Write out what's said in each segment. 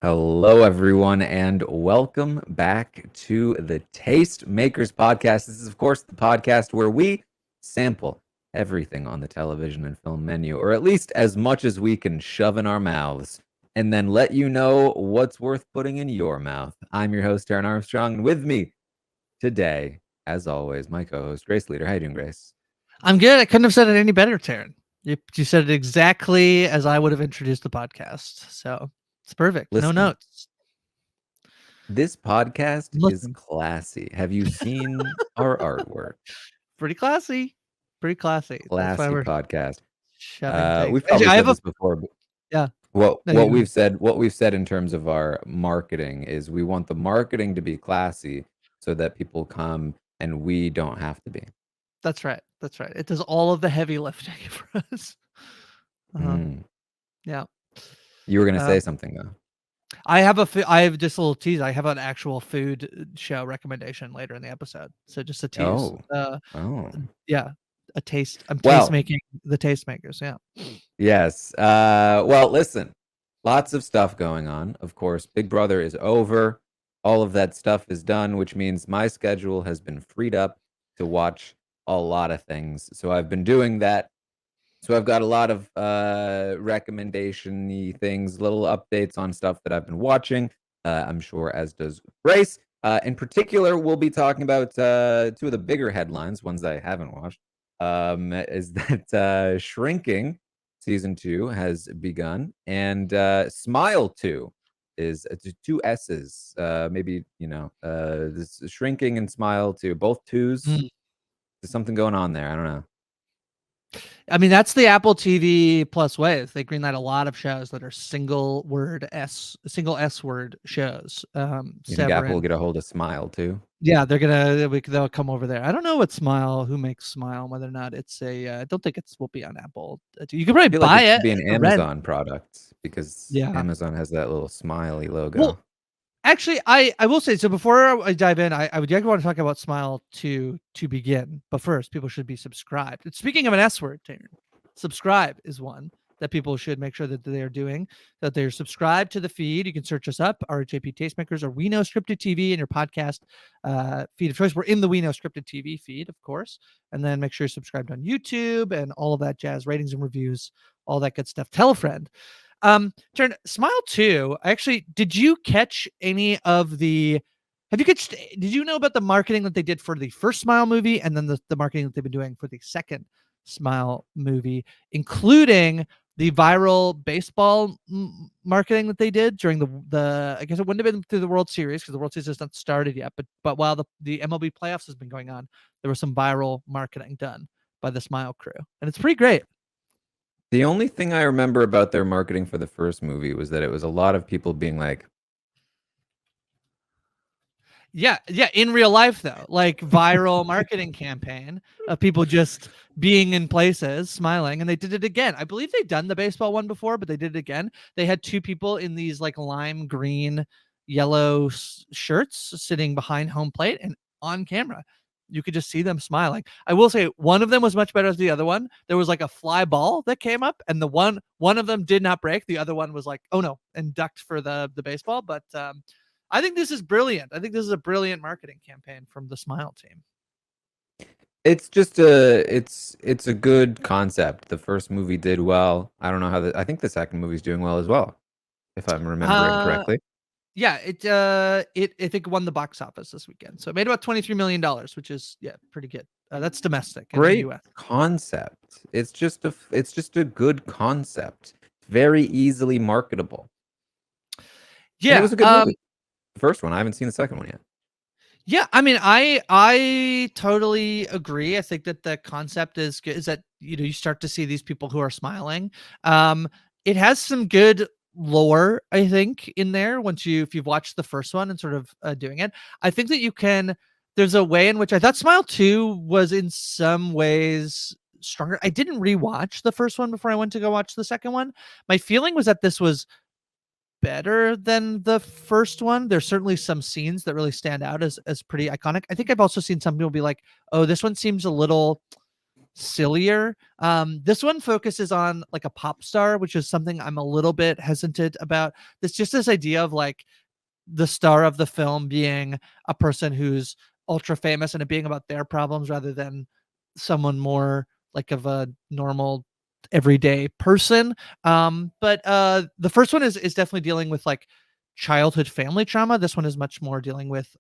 Hello, everyone, and welcome back to the Tastemakers podcast. This is, of course, the podcast where we sample everything on the television and film menu, or at least as much as we can shove in our mouths, and then let you know what's worth putting in your mouth. I'm your host, Taran Armstrong, and with me today, as always, my co-host, Grace Leeder. How you doing, Grace? I'm good. I couldn't have said it any better, Taran. You said it exactly as I would have introduced the podcast. So it's perfect. No Listen, notes. this podcast is Listen, classy. Have you seen our artwork? pretty classy. Pretty classy. That's why Classy we're podcast. shoving things. We've Actually, probably I said have a this before, but yeah. what No, you what go. we've said in terms of our marketing is we want the marketing to be classy so that people come and we don't have to be. That's right. That's right. It does all of the heavy lifting for us. Uh-huh. Mm. Yeah. You were gonna say Um, something though. I have just a little tease. I have an actual food show recommendation later in the episode. So just a tease. Oh, oh. Yeah, a taste. I'm taste Well, making the tastemakers. Yeah. yes. Well, listen, lots of stuff going on. Of course, Big Brother is over. All of that stuff is done, which means my schedule has been freed up to watch a lot of things. So I've been doing that. So I've got a lot of recommendation-y things, little updates on stuff that I've been watching. I'm sure as does Grace. In particular, we'll be talking about two of the bigger headlines, ones that I haven't watched. Is that Shrinking season 2 has begun, and Smile 2 is two S's. Maybe this Shrinking and Smile 2, both twos. Mm. There's something going on there. I don't know. I mean, that's the Apple TV Plus way. They greenlight a lot of shows that are single S word shows. You think Apple will Severance. get a hold of Smile too? Yeah, they'll come over there. I don't know what Smile, who makes Smile, whether or not it's I don't think it will be on Apple. You can I probably feel like buy it it should be an for rent. Amazon product because Yeah. Amazon has that little smiley Well, logo. actually, I will say, so before I dive in, I would want to talk about Smile to begin. But first, people should be subscribed. And speaking of an S word, Taryn, subscribe is one that people should make sure that they're doing, that they're subscribed to the feed. You can search us up, RHAP Tastemakers, or We Know Scripted TV in your podcast feed of choice. We're in the We Know Scripted TV feed, of course. And then make sure you're subscribed on YouTube and all of that jazz, ratings and reviews, all that good stuff. Tell a friend. Turn Smile 2. Actually, did you catch any of the did you know about the marketing that they did for the first Smile movie and then the marketing that they've been doing for the second Smile movie, including the viral baseball marketing that they did during the I guess it wouldn't have been through the World Series because the World Series has not started yet, but while the MLB playoffs has been going on, there was some viral marketing done by the Smile crew, and it's pretty great. The only thing I remember about their marketing for the first movie was that it was a lot of people being like, Yeah, in real life though, like viral marketing campaign of people just being in places, smiling, and they did it again. I believe they've done the baseball one before, but they did it again. They had two people in these like lime green, yellow shirts sitting behind home plate and on camera. You could just see them smiling. I will say one of them was much better than the other one. There was like a fly ball that came up, and the one of them did not break. The other one was like, oh no, and ducked for the baseball. But I think this is brilliant. I think this is a brilliant marketing campaign from the Smile team. it's just it's a good concept. The first movie did well. I don't know how I think the second movie's doing well as well, if I'm remembering Uh, correctly. yeah, it I think won the box office this weekend, so it made about $23 million, which is pretty good. That's domestic in the Great U.S. concept. It's just a good concept. Very easily marketable. And it Yeah, was a good movie. The first one. I haven't seen the second one yet. yeah. I mean, I totally agree. I think that the concept is good. Is that you start to see these people who are smiling. It has some good lore, I think, in there if you've watched the first one and sort of doing it. I think that you can. There's a way in which I thought Smile 2 was in some ways stronger. I didn't rewatch the first one before I went to go watch the second one. My feeling was that this was better than the first one. There's certainly some scenes that really stand out as pretty iconic. I think I've also seen some people be like, "Oh, this one seems a little sillier. This one focuses on like a pop star, which is something I'm a little bit hesitant about. It's just this idea of like the star of the film being a person who's ultra famous and it being about their problems rather than someone more like of a normal everyday person. But the first one is definitely dealing with like childhood family trauma. This one is much more dealing with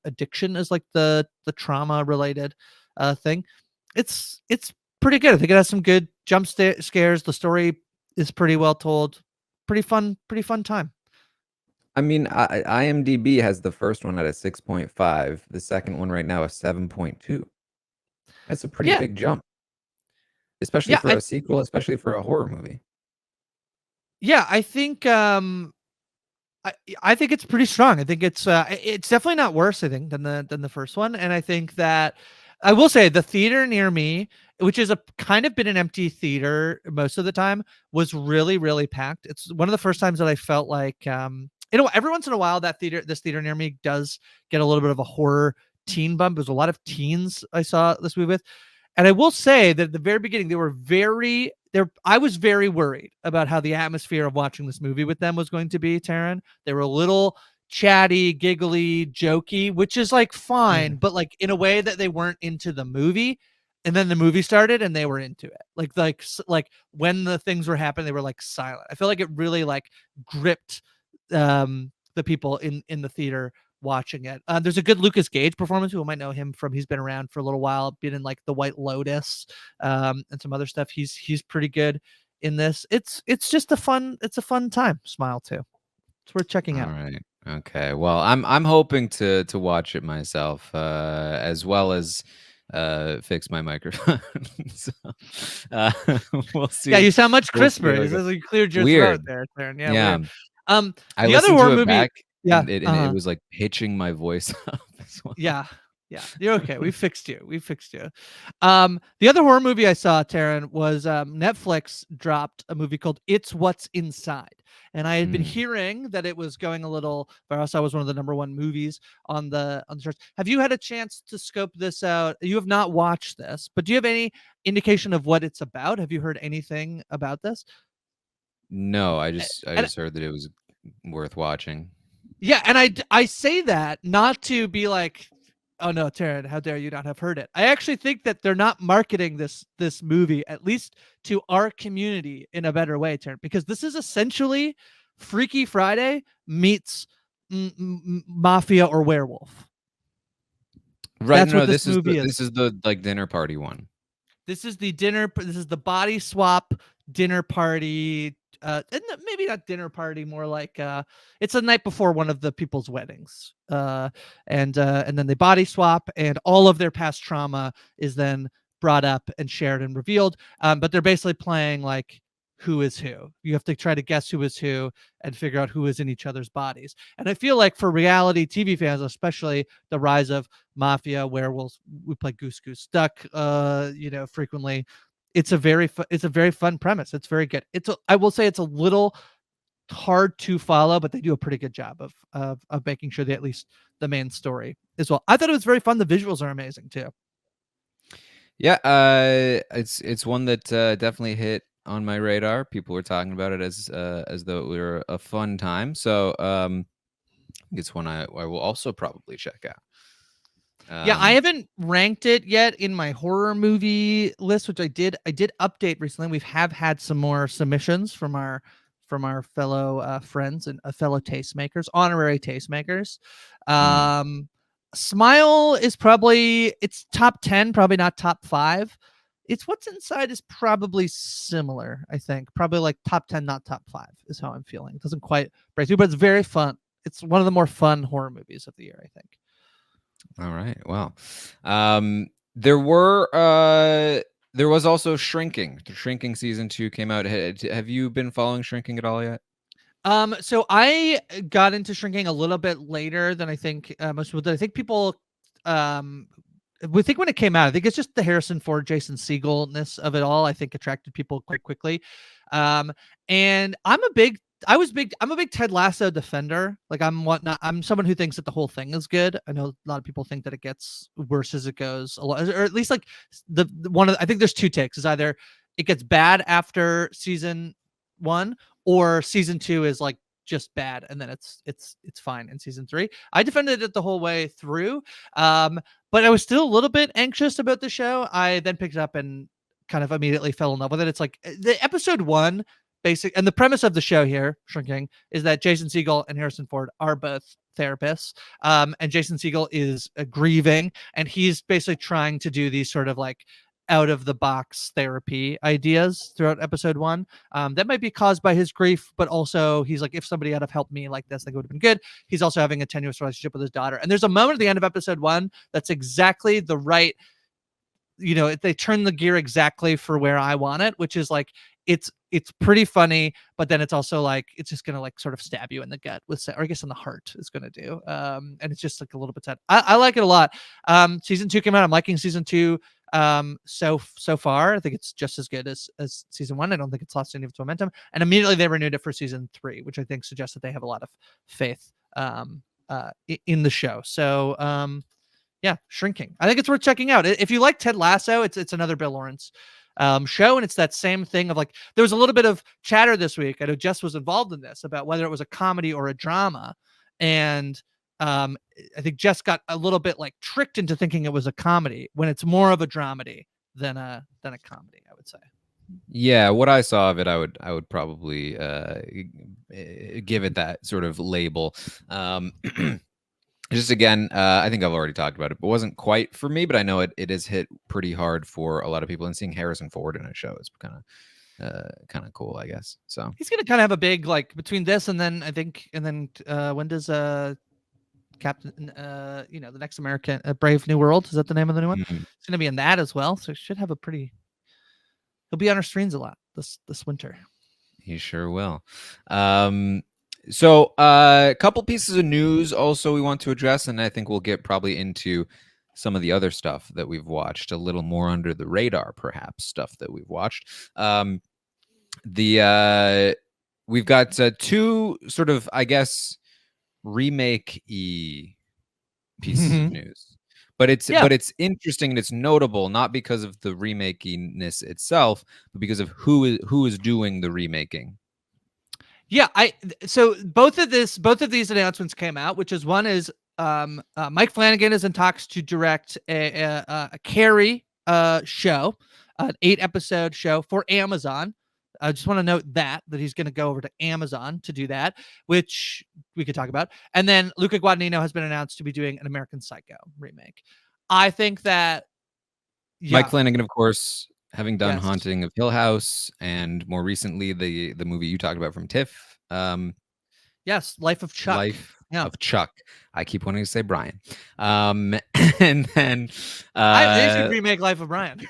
addiction as like the trauma related thing. It's pretty good. I think it has some good jump scares. The story is pretty well told. Pretty fun time. I mean, IMDb has the first one at a 6.5. The second one right now a 7.2. That's a pretty Yeah. big jump, especially Yeah, for a sequel, especially for a horror movie. yeah, I think I think it's pretty strong. I think it's definitely not worse, I think, than the first one. And I think that I will say the theater near me, which is a kind of been an empty theater most of the time, was really, really packed. It's one of the first times that I felt like every once in a while this theater near me does get a little bit of a horror teen bump. There's a lot of teens I saw this movie with. And I will say that at the very beginning, I was very worried about how the atmosphere of watching this movie with them was going to be, Taran. They were a little chatty, giggly, jokey, which is like fine, but like in a way that they weren't into the movie. And then the movie started and they were into it. Like when the things were happening, they were like silent. I feel like it really like gripped the people in the theater watching it. There's a good Lucas Gage performance. Who might know him from, he's been around for a little while, been in like The White Lotus, and some other stuff. He's pretty good in this. It's a fun time. Smile too. It's worth checking out. All right. Okay. Well, I'm hoping to watch it myself, as well as fix my microphone. So, we'll see. Yeah, you sound much We'll see crisper. how it It goes. says you cleared your throat Weird. there, Taran. Yeah, Yeah. weird. I The other listened horror to it movie. back, Yeah. and it was like pitching my voice up as well. Yeah. Yeah. You're okay. We fixed you. The other horror movie I saw, Taran, was Netflix dropped a movie called It's What's Inside. And I had been hearing that it was going a little viral. So it was one of the #1 movies on the charts. Have you had a chance to scope this out? You have not watched this, but do you have any indication of what it's about? Have you heard anything about this? No, I just And heard that it was worth watching. yeah, and I say that not to be like, oh no, Taran, how dare you not have heard it? I actually think that they're not marketing this movie, at least to our community, in a better way, Taran, because this is essentially Freaky Friday meets Mafia or Werewolf. Right. That's No, what this is movie this is the like dinner party one. This is the body swap dinner party. And maybe not dinner party, more like it's the night before one of the people's weddings. And then they body swap, and all of their past trauma is then brought up and shared and revealed. But they're basically playing like who is who. You have to try to guess who is who and figure out who is in each other's bodies. And I feel like for reality TV fans, especially the rise of Mafia, werewolves, we play Goose Goose Duck, frequently. It's a very fun premise. It's very good. I will say it's a little hard to follow, but they do a pretty good job of making sure that at least the main story as well. I thought it was very fun. The visuals are amazing too. Yeah, it's one that definitely hit on my radar. People were talking about it as though it were a fun time. So it's one I will also probably check out. Yeah, I haven't ranked it yet in my horror movie list, which I did update recently. We have had some more submissions from our fellow friends and fellow tastemakers, honorary tastemakers. Smile is probably, it's top 10, probably not top 5. It's What's Inside is probably similar, I think. Probably like top 10, not top 5 is how I'm feeling. It doesn't quite break through, but it's very fun. It's one of the more fun horror movies of the year, I think. All right. Well, there was also Shrinking. The Shrinking season 2 came out. Have you been following Shrinking at all yet? So I got into Shrinking a little bit later than I think most people did. I think people, we think when it came out, I think it's just the Harrison Ford, Jason Segel-ness of it all. I think attracted people quite quickly. And I'm a big Ted Lasso defender. Like I'm someone who thinks that the whole thing is good. I know a lot of people think that it gets worse as it goes, or at least like the one of I think there's two takes. Is either it gets bad after season 1, or season 2 is like just bad and then it's fine in season 3. I defended it the whole way through, but I was still a little bit anxious about the show. I then picked it up and kind of immediately fell in love with it. It's like the episode 1 basic, and the premise of the show here, Shrinking, is that Jason Segel and Harrison Ford are both therapists, and Jason Segel is grieving, and he's basically trying to do these sort of like out of the box therapy ideas throughout episode 1, that might be caused by his grief, but also he's like, if somebody had have helped me like this, like it would have been good. He's also having a tenuous relationship with his daughter, and there's a moment at the end of episode 1 that's exactly the right, they turn the gear exactly for where I want it, which is like it's pretty funny, but then it's also like it's just gonna like sort of stab you in the gut or I guess in the heart is gonna do, and it's just like a little bit sad. I like it a lot. Season 2 came out. I'm liking season 2 so far. I think it's just as good as season 1. I don't think it's lost any of its momentum, and immediately they renewed it for season 3, which I think suggests that they have a lot of faith in the show. So yeah, Shrinking, I think it's worth checking out. If you like Ted Lasso, it's another Bill Lawrence show, and it's that same thing of like there was a little bit of chatter this week. I know Jess was involved in this about whether it was a comedy or a drama, and I think Jess got a little bit like tricked into thinking it was a comedy when it's more of a dramedy than a comedy, I would say. Yeah, what I saw of it, I would probably give it that sort of label. Just again, I think I've already talked about it, but it wasn't quite for me. But I know it is hit pretty hard for a lot of people, and seeing Harrison Ford in a show is kind of cool, I guess. So he's gonna kind of have a big like between this and then I think when does Captain the Next American Brave New World, is that the name of the new one? Mm-hmm. It's gonna be in that as well, so he should have a pretty. He'll be on our screens a lot this winter. He sure will. So a couple pieces of news also we want to address, and I think we'll get probably into some of the other stuff that we've watched, a little more under the radar, perhaps, stuff that we've watched. We've got 2 sort of, I guess, remake-y pieces of news. But it's interesting and it's notable, not because of the remakiness itself, but because of who is doing the remaking. Yeah, so both of these announcements came out, which is one is Mike Flanagan is in talks to direct a Carrie show, an 8-episode show for Amazon. I just want to note that he's going to go over to Amazon to do that, which we could talk about. And then Luca Guadagnino has been announced to be doing an American Psycho remake. I think that Mike Flanagan, of course, having done Yes. Haunting of Hill House, and more recently the movie you talked about from TIFF. Yes, Life of Chuck. Life of Chuck. I keep wanting to say Brian. And then they should remake Life of Brian.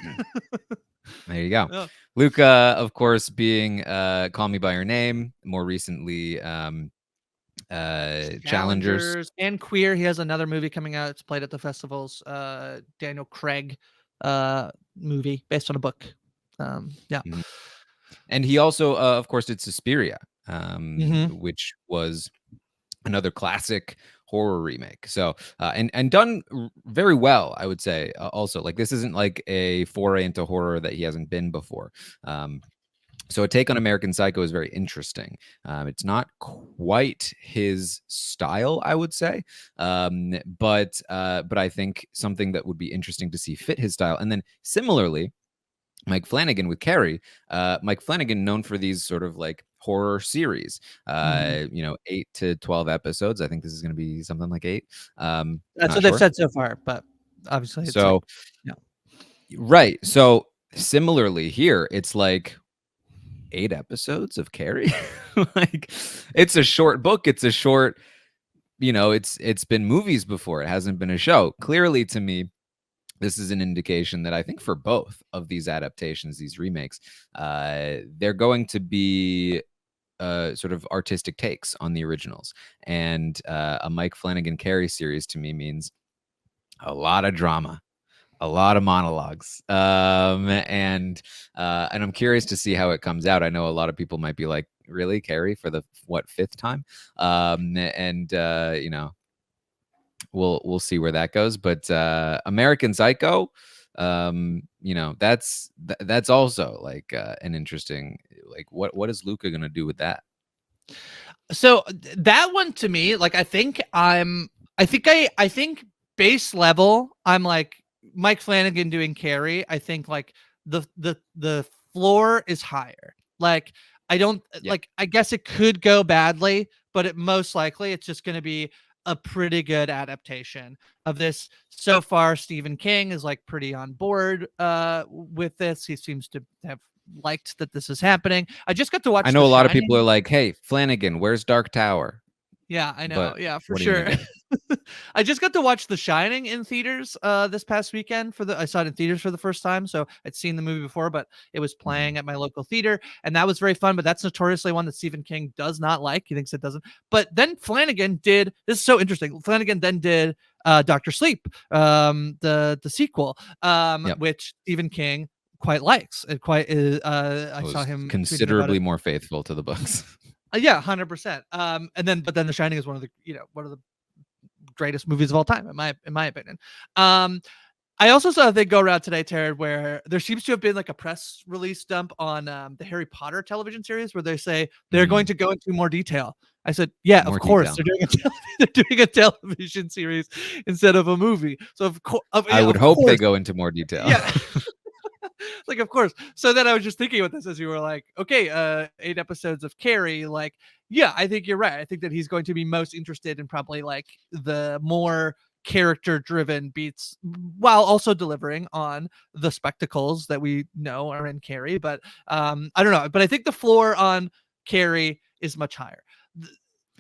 there you go. Yeah. Luca, of course, being Call Me by Your Name. More recently, Challengers and Queer. He has another movie coming out. It's played at the festivals. Daniel Craig movie based on a book. Yeah. Mm-hmm. And he also, of course, did Suspiria, which was another classic horror remake. So and done very well, I would say. Also, like, this isn't like a foray into horror that he hasn't been before. So a take on American Psycho is very interesting. It's not quite his style, I would say, but I think something that would be interesting to see fit his style. And then similarly, Mike Flanagan with Carrie. Mike Flanagan, known for these sort of like horror series, 8 to 12 episodes. I think this is going to be something like 8. That's what they've said so far, but obviously it's so right. So similarly here, it's like 8 episodes of Carrie. Like, it's a short book. It's a short, it's been movies before. It hasn't been a show. Clearly, to me, this is an indication that I think for both of these adaptations, these remakes, they're going to be sort of artistic takes on the originals. And a Mike Flanagan Carrie series to me means a lot of drama, a lot of monologues, and I'm curious to see how it comes out. I know a lot of people might be like, really, Carrie, for the fifth time. And you know, we'll see where that goes. But American Psycho, you know, that's also like an interesting, like, what is Luca gonna do with that? So that one to me, like, I think base level, I'm like Mike Flanagan doing Carrie. I think like the floor is higher. Like, I don't like, I guess it could go badly, but it most likely it's just going to be a pretty good adaptation of this. So far, Stephen King is like pretty on board with this. He seems to have liked that this is happening. I just got to watch I know The a lot of Shining. people are like, "Hey, Flanagan, where's Dark Tower?" Yeah, I know. But Yeah, for what do you sure. make of it? I just got to watch The Shining in theaters this past weekend. I saw it in theaters for the first time, so I'd seen the movie before, but it was playing at my local theater, and that was very fun. But that's notoriously one that Stephen King does not like. He thinks it doesn't. But then Flanagan did this is so interesting. Flanagan then did Doctor Sleep, the sequel, Yep. which Stephen King quite likes. It quite is. I saw him tweeting about considerably it. more faithful to the books. Yeah, 100%. And then, but then The Shining is one of the greatest movies of all time, in my opinion. I also saw a thing go around today, Taran, where there seems to have been like a press release dump on the Harry Potter television series, where they say they're going to go into more detail. I said, yeah, More of course detail. they're doing a television series instead of a movie. So of course, I would hope they go into more detail. Yeah. Like, of course. So then I was just thinking about this as you were like, okay, 8 episodes of Carrie. Like, yeah, I think you're right. I think that he's going to be most interested in probably like the more character driven beats, while also delivering on the spectacles that we know are in Carrie. But I don't know. But I think the floor on Carrie is much higher.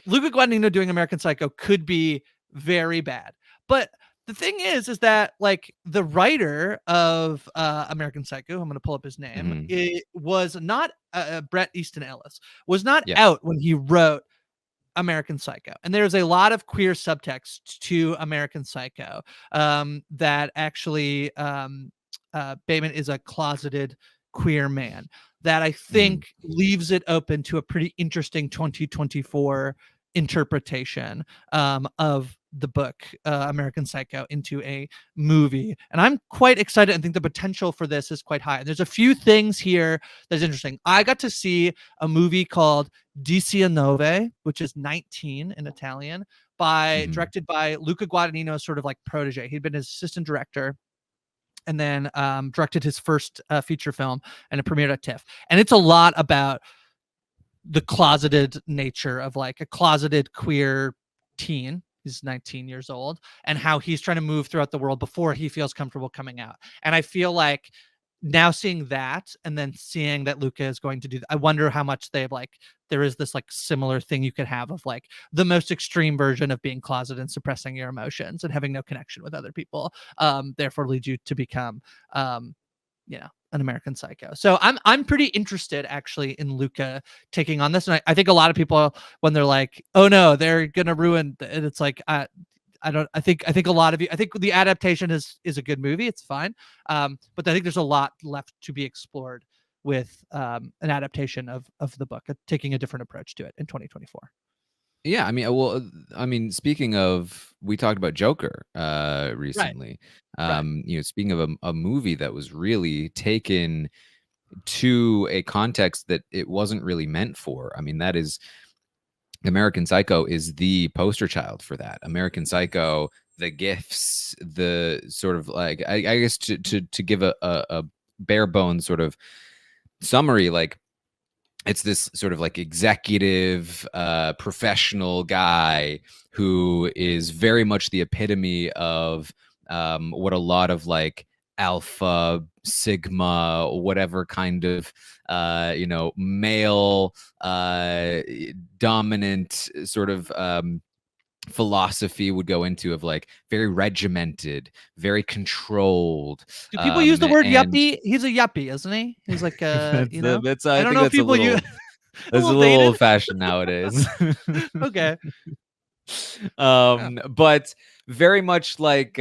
Luca Guadagnino doing American Psycho could be very bad. But the thing is that like the writer of American Psycho, I'm going to pull up his name, it was not Bret Easton Ellis, was not out when he wrote American Psycho. And there's a lot of queer subtext to American Psycho that actually Bateman is a closeted queer man that I think leaves it open to a pretty interesting 2024 interpretation of the book American Psycho into a movie. And I'm quite excited and think the potential for this is quite high. And there's a few things here that's interesting. I got to see a movie called 19, which is 19 in Italian, directed by Luca Guadagnino's sort of like protege. He'd been his assistant director and then directed his first feature film, and it premiered at TIFF. And it's a lot about the closeted nature of like a closeted queer teen. He's 19 years old, and how he's trying to move throughout the world before he feels comfortable coming out. And I feel like now seeing that, and then seeing that Luca is going to do that, I wonder how much they've like, there is this like similar thing you could have of like the most extreme version of being closeted and suppressing your emotions and having no connection with other people, therefore lead you to become an American Psycho. So I'm pretty interested actually in Luca taking on this. And I think a lot of people, when they're like, oh no, they're gonna ruin it, it's like I think a lot of you, I think the adaptation is a good movie. It's fine. But I think there's a lot left to be explored with an adaptation of the book, taking a different approach to it in 2024. Yeah, I mean, speaking of, we talked about Joker recently. You know, speaking of a movie that was really taken to a context that it wasn't really meant for. I mean, that is, American Psycho is the poster child for that. American Psycho, the gifts, the sort of like, I guess to give a bare bones sort of summary, like, it's this sort of like executive, professional guy who is very much the epitome of what a lot of like alpha, sigma, whatever kind of male dominant sort of philosophy would go into, of like very regimented, very controlled. Do people use the word yuppie? He's a yuppie, isn't he? He's like I I don't think know if that's a people use that's a little old fashioned nowadays. Okay. But very much like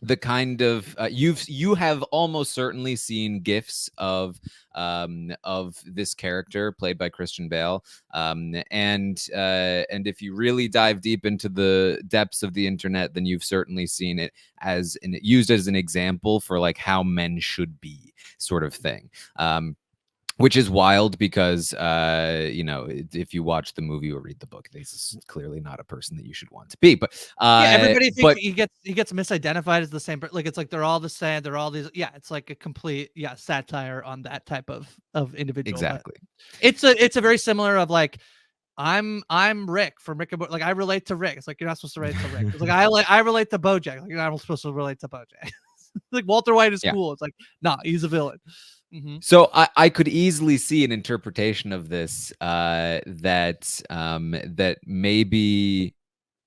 the kind of you have almost certainly seen gifs of this character played by Christian Bale, and if you really dive deep into the depths of the internet, then you've certainly seen it as used as an example for like how men should be, sort of thing. Which is wild because, if you watch the movie or read the book, this is clearly not a person that you should want to be. But everybody thinks he gets misidentified as the same. Like it's like they're all the same. They're all these. Yeah, it's like a complete satire on that type of individual. Exactly. It's a very similar of like. I'm Rick from Rick and like I relate to Rick. It's like you're not supposed to relate to Rick. It's like I relate to Bojack. Like you're not supposed to relate to Bojack. Like Walter White is cool. It's like nah, he's a villain. Mm-hmm. So I could easily see an interpretation of this that maybe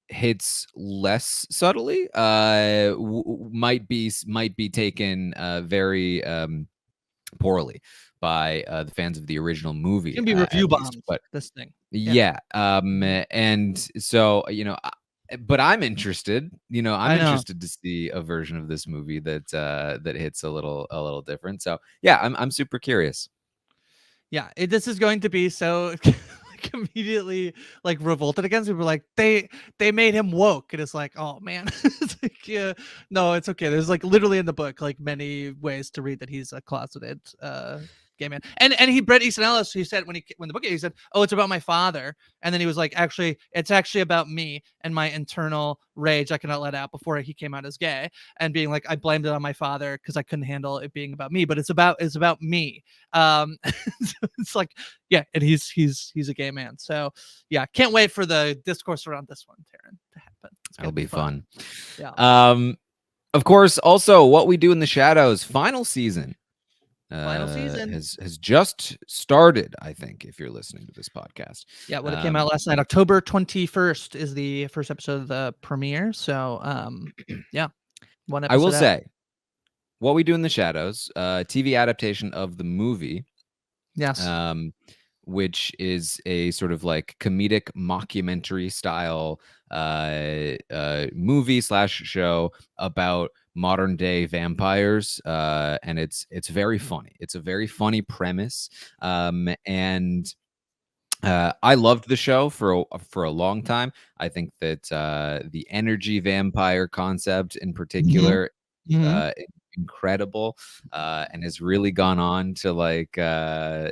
hits less subtly, might be taken very poorly by the fans of the original movie. It can be review bombed, but this thing. Yeah. And so, but I'm interested, I'm interested to see a version of this movie that hits a little different. So yeah, I'm super curious. Yeah, this is going to be so like immediately like revolted against people. Like they made him woke, and it's like, oh man, it's like, yeah, no, it's okay. There's like literally in the book like many ways to read that he's a closeted gay man. And Bret Easton Ellis, he said when the book came, he said, oh, it's about my father, and then he was like, actually, it's actually about me and my internal rage I cannot let out before he came out as gay, and being like, I blamed it on my father because I couldn't handle it being about me, but it's about me. It's like, yeah, and he's a gay man. So yeah, can't wait for the discourse around this one, Taran, to happen. It'll be fun. Yeah. Of course, also What We Do in the Shadows final season. Has just started, I think, if you're listening to this podcast. Yeah, when it came out last night, October 21st is the first episode of the premiere. So yeah, one episode. I will say, What We Do in the Shadows, TV adaptation of the movie. Yes. Which is a sort of like comedic mockumentary style movie / show about modern day vampires, and it's very funny. It's a very funny premise, and I loved the show for a long time. I think that the energy vampire concept in particular, incredible, and has really gone on to like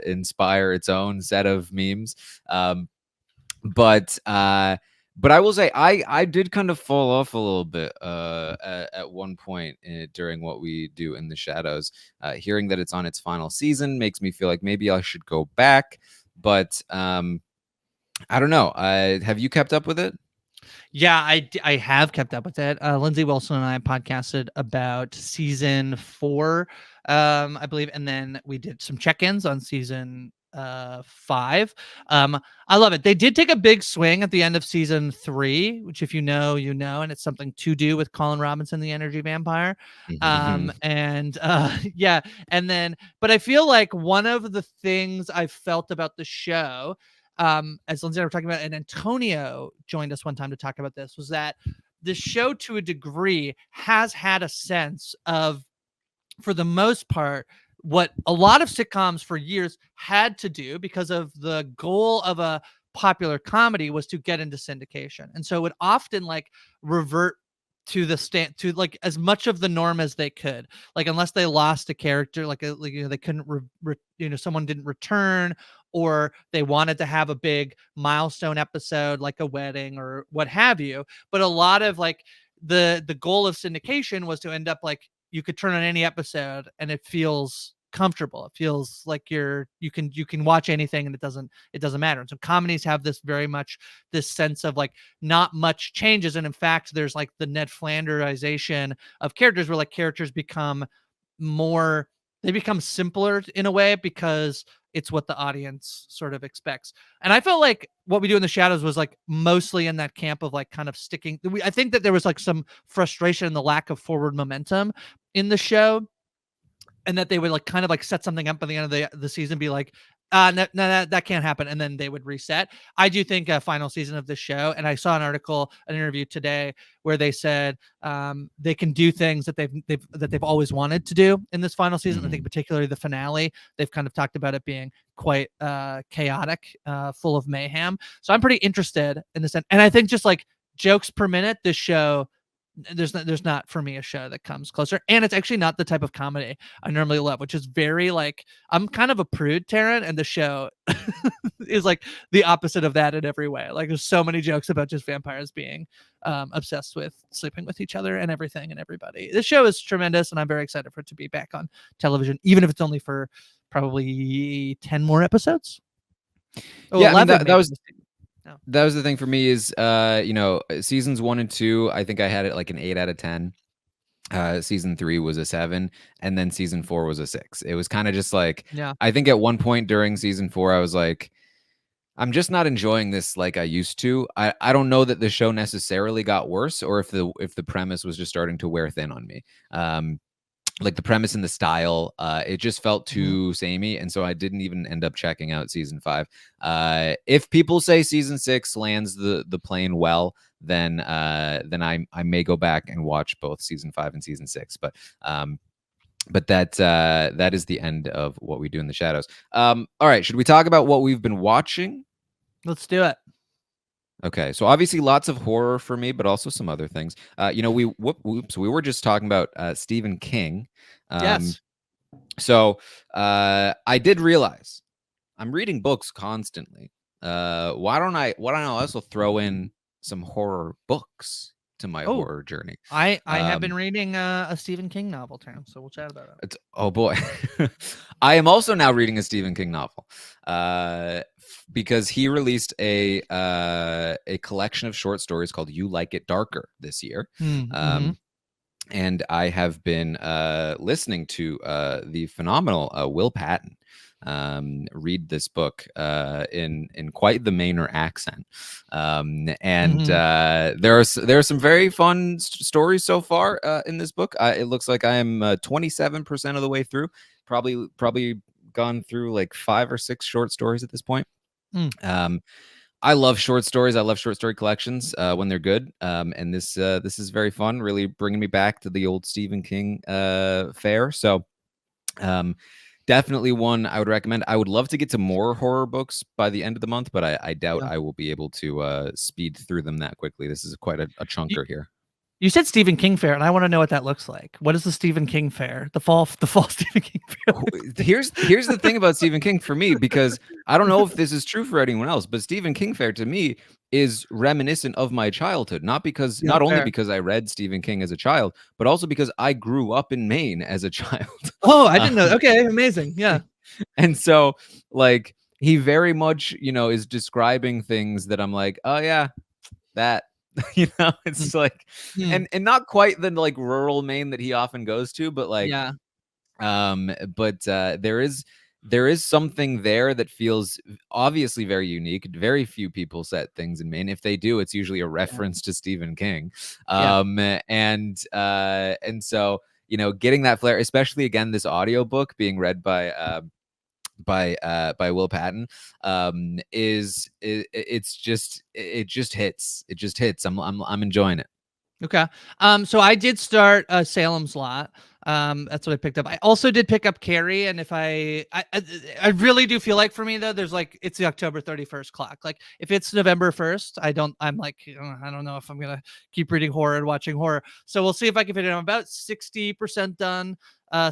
inspire its own set of memes. But I will say I did kind of fall off a little bit at one point during What We Do in the Shadows. Hearing that it's on its final season makes me feel like maybe I should go back. But I don't know. Have you kept up with it? Yeah, I have kept up with it. Lindsay Wilson and I podcasted about season 4, I believe, and then we did some check-ins on season 5. I love it. They did take a big swing at the end of season 3, which if you know, and it's something to do with Colin Robinson, the energy vampire. And yeah, and then, but I feel like one of the things I felt about the show, as Lindsay and I were talking about, and Antonio joined us one time to talk about this, was that the show to a degree has had a sense of, for the most part, what a lot of sitcoms for years had to do because of the goal of a popular comedy was to get into syndication. And so it would often like revert to to like as much of the norm as they could, like unless they lost a character, like they couldn't someone didn't return, or they wanted to have a big milestone episode like a wedding or what have you. But a lot of like the goal of syndication was to end up like you could turn on any episode and it feels comfortable. It feels like you can watch anything and it doesn't matter. And so comedies have this very much this sense of like not much changes, and in fact there's like the Ned Flanderization of characters where like characters become simpler in a way because it's what the audience sort of expects. And I felt like What We Do in the Shadows was like mostly in that camp of like kind of sticking. I think that there was like some frustration in the lack of forward momentum in the show, and that they would like kind of like set something up by the end of the season, be like, No, that can't happen. And then they would reset. I do think a final season of the show, and I saw an interview today where they said they can do things that they've always wanted to do in this final season. I think particularly the finale, they've kind of talked about it being quite chaotic, full of mayhem. So I'm pretty interested in this. And I think just like jokes per minute, this show, there's not for me a show that comes closer, and it's actually not the type of comedy I normally love, which is very like, I'm kind of a prude, Taran, and the show is like the opposite of that in every way. Like there's so many jokes about just vampires being obsessed with sleeping with each other and everything and everybody. This show is tremendous, and I'm very excited for it to be back on television, even if it's only for probably 10 more episodes. Oh, yeah, 11, that was the thing for me is, seasons 1 and 2, I think I had it like an 8 out of 10. Season 3 was a 7, and then season 4 was a 6. It was kind of just like, I think at one point during season 4, I was like, I'm just not enjoying this like I used to. I don't know that the show necessarily got worse, or if the premise was just starting to wear thin on me. Like the premise and the style, it just felt too samey, and so I didn't even end up checking out season 5. If people say season 6 lands the plane well, then I may go back and watch both season 5 and season 6. But that is the end of what we do in the shadows. All right, should we talk about what we've been watching? Let's do it. Okay, so obviously lots of horror for me, but also some other things. We were just talking about Stephen King. Yes. So I did realize I'm reading books constantly. Why don't I also throw in some horror books to my horror journey? I have been reading a Stephen King novel, Terrence, so we'll chat about it. Oh boy. I am also now reading a Stephen King novel. Because he released a collection of short stories called You Like It Darker this year. And I have been listening to the phenomenal Will Patton read this book in quite the Mainer accent. There are some very fun stories so far in this book. It looks like I am 27% of the way through, probably gone through like 5 or 6 short stories at this point. I love short stories. I love short story collections when they're good. And this is very fun, really bringing me back to the old Stephen King fare. So definitely one I would recommend. I would love to get to more horror books by the end of the month, but I doubt I will be able to speed through them that quickly. This is quite a chunker here. You said Stephen King Fair, and I want to know what that looks like. What is the Stephen King Fair? The fall Stephen King Fair. Here's the thing about Stephen King for me, because I don't know if this is true for anyone else, but Stephen King Fair to me is reminiscent of my childhood. Not only because I read Stephen King as a child, but also because I grew up in Maine as a child. Oh, I didn't know. Okay, amazing. Yeah. And so like he very much, is describing things that I'm like, oh yeah, that. It's like, and not quite the like rural Maine that he often goes to, but like, there is something there that feels obviously very unique. Very few people set things in Maine. If they do, it's usually a reference to Stephen King. And so, getting that flair, especially again, this audiobook being read by Will Patton, it just hits. I'm enjoying it. Okay. So I did start Salem's Lot. That's what I picked up. I also did pick up Carrie, and if I really do feel like for me though, there's like, it's the October 31st clock. Like if it's November 1st, I'm like, I don't know if I'm gonna keep reading horror and watching horror. So we'll see if I can fit it. I'm about 60% done.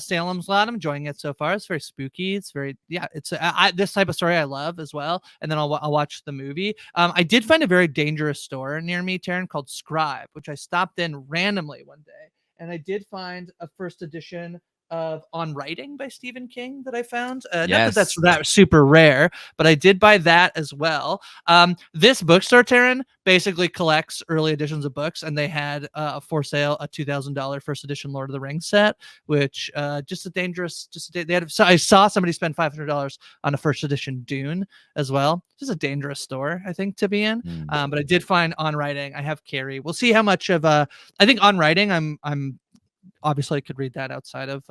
Salem's Lot, I'm enjoying it so far. It's very spooky. It's very, it's this type of story I love as well. And then I'll watch the movie. I did find a very dangerous store near me, Taran, called Scribe, which I stopped in randomly one day, and I did find a first edition of On Writing by Stephen King that I found. Not that that's super rare, but I did buy that as well. This bookstore, Taran, basically collects early editions of books, and they had for sale a $2,000 first edition Lord of the Rings set, which I saw somebody spend $500 on a first edition Dune as well. This is a dangerous store, I think, to be in. But I did find On Writing. I have Carrie. We'll see how much of I think On Writing, I'm obviously I could read that outside of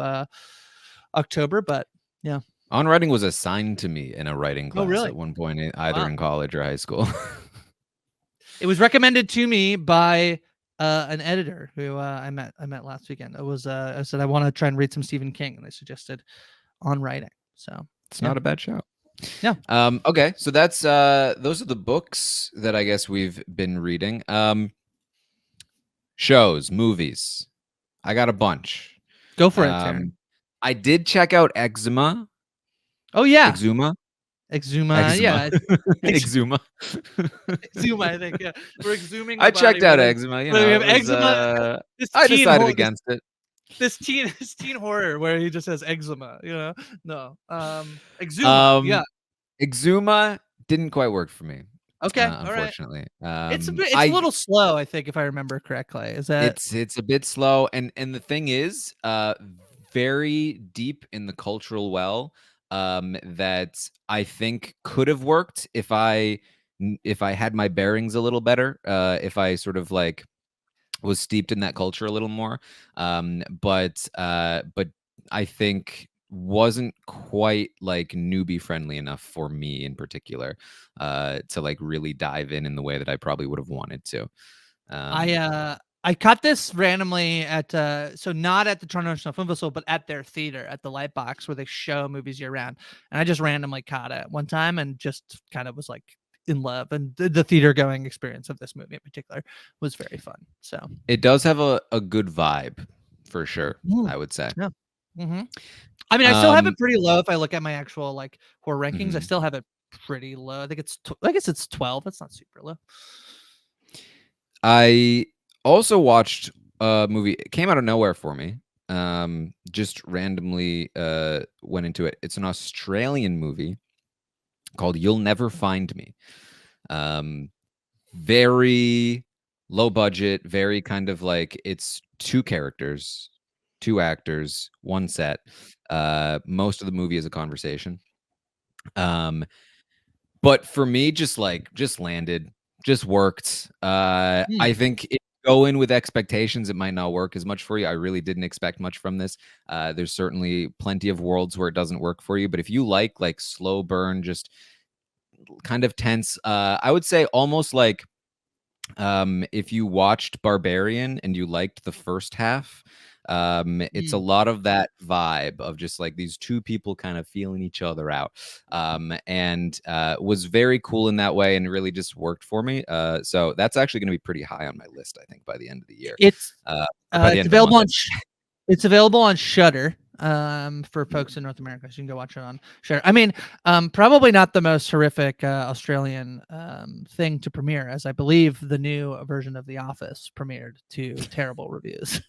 October, but yeah. On Writing was assigned to me in a writing Oh, class really? at one point, either Wow. in college or high school. It was recommended to me by an editor who I met last weekend. It was I said I want to try and read some Stephen King, and they suggested On Writing. So It's not a bad show. Yeah. Okay, so that's those are the books that I guess we've been reading. Shows, movies. I got a bunch. Go for it, Taran. I did check out Exhuma. Oh yeah, Exhuma. Exhuma. Yeah, Exhuma. Exhuma. I think yeah, we're exhuming. I checked out Exhuma. You know, we have it was, eczema. I decided against it. This teen horror where he just has eczema. You know, no. Exhuma. Yeah. Exhuma didn't quite work for me. Okay, unfortunately. all right. It's a little slow, I think, if I remember correctly. Is that it's a bit slow, and the thing is, very deep in the cultural well, that I think could have worked if I had my bearings a little better, if I sort of like was steeped in that culture a little more, but I think wasn't quite like newbie friendly enough for me in particular, to like really dive in the way that I probably would have wanted to. I caught this randomly at so not at the Toronto International Film Festival, but at their theater at the Lightbox where they show movies year round, and I just randomly caught it one time and just kind of was like in love, and the theater going experience of this movie in particular was very fun. So it does have a good vibe for sure. I would say. Yeah. Mm-hmm. I mean, I still have it pretty low. If I look at my actual like horror rankings, I still have it pretty low. I think I guess it's 12. That's not super low. I also watched a movie. It came out of nowhere for me. Just randomly went into it. It's an Australian movie called You'll Never Find Me. Very low budget, very kind of like it's two characters, two actors, one set. Most of the movie is a conversation. But for me, just landed, just worked. I think if you go in with expectations, it might not work as much for you. I really didn't expect much from this. There's certainly plenty of worlds where it doesn't work for you. But if you like slow burn, just kind of tense, I would say almost like if you watched Barbarian and you liked the first half, it's a lot of that vibe of just like these two people kind of feeling each other out, and was very cool in that way and really just worked for me. So that's actually going to be pretty high on my list, I think, by the end of the year. It's by the end available of on it's available on Shudder for folks in North America, so you can go watch it on Shudder. I mean, probably not the most horrific Australian thing to premiere, as I believe the new version of The Office premiered to terrible reviews.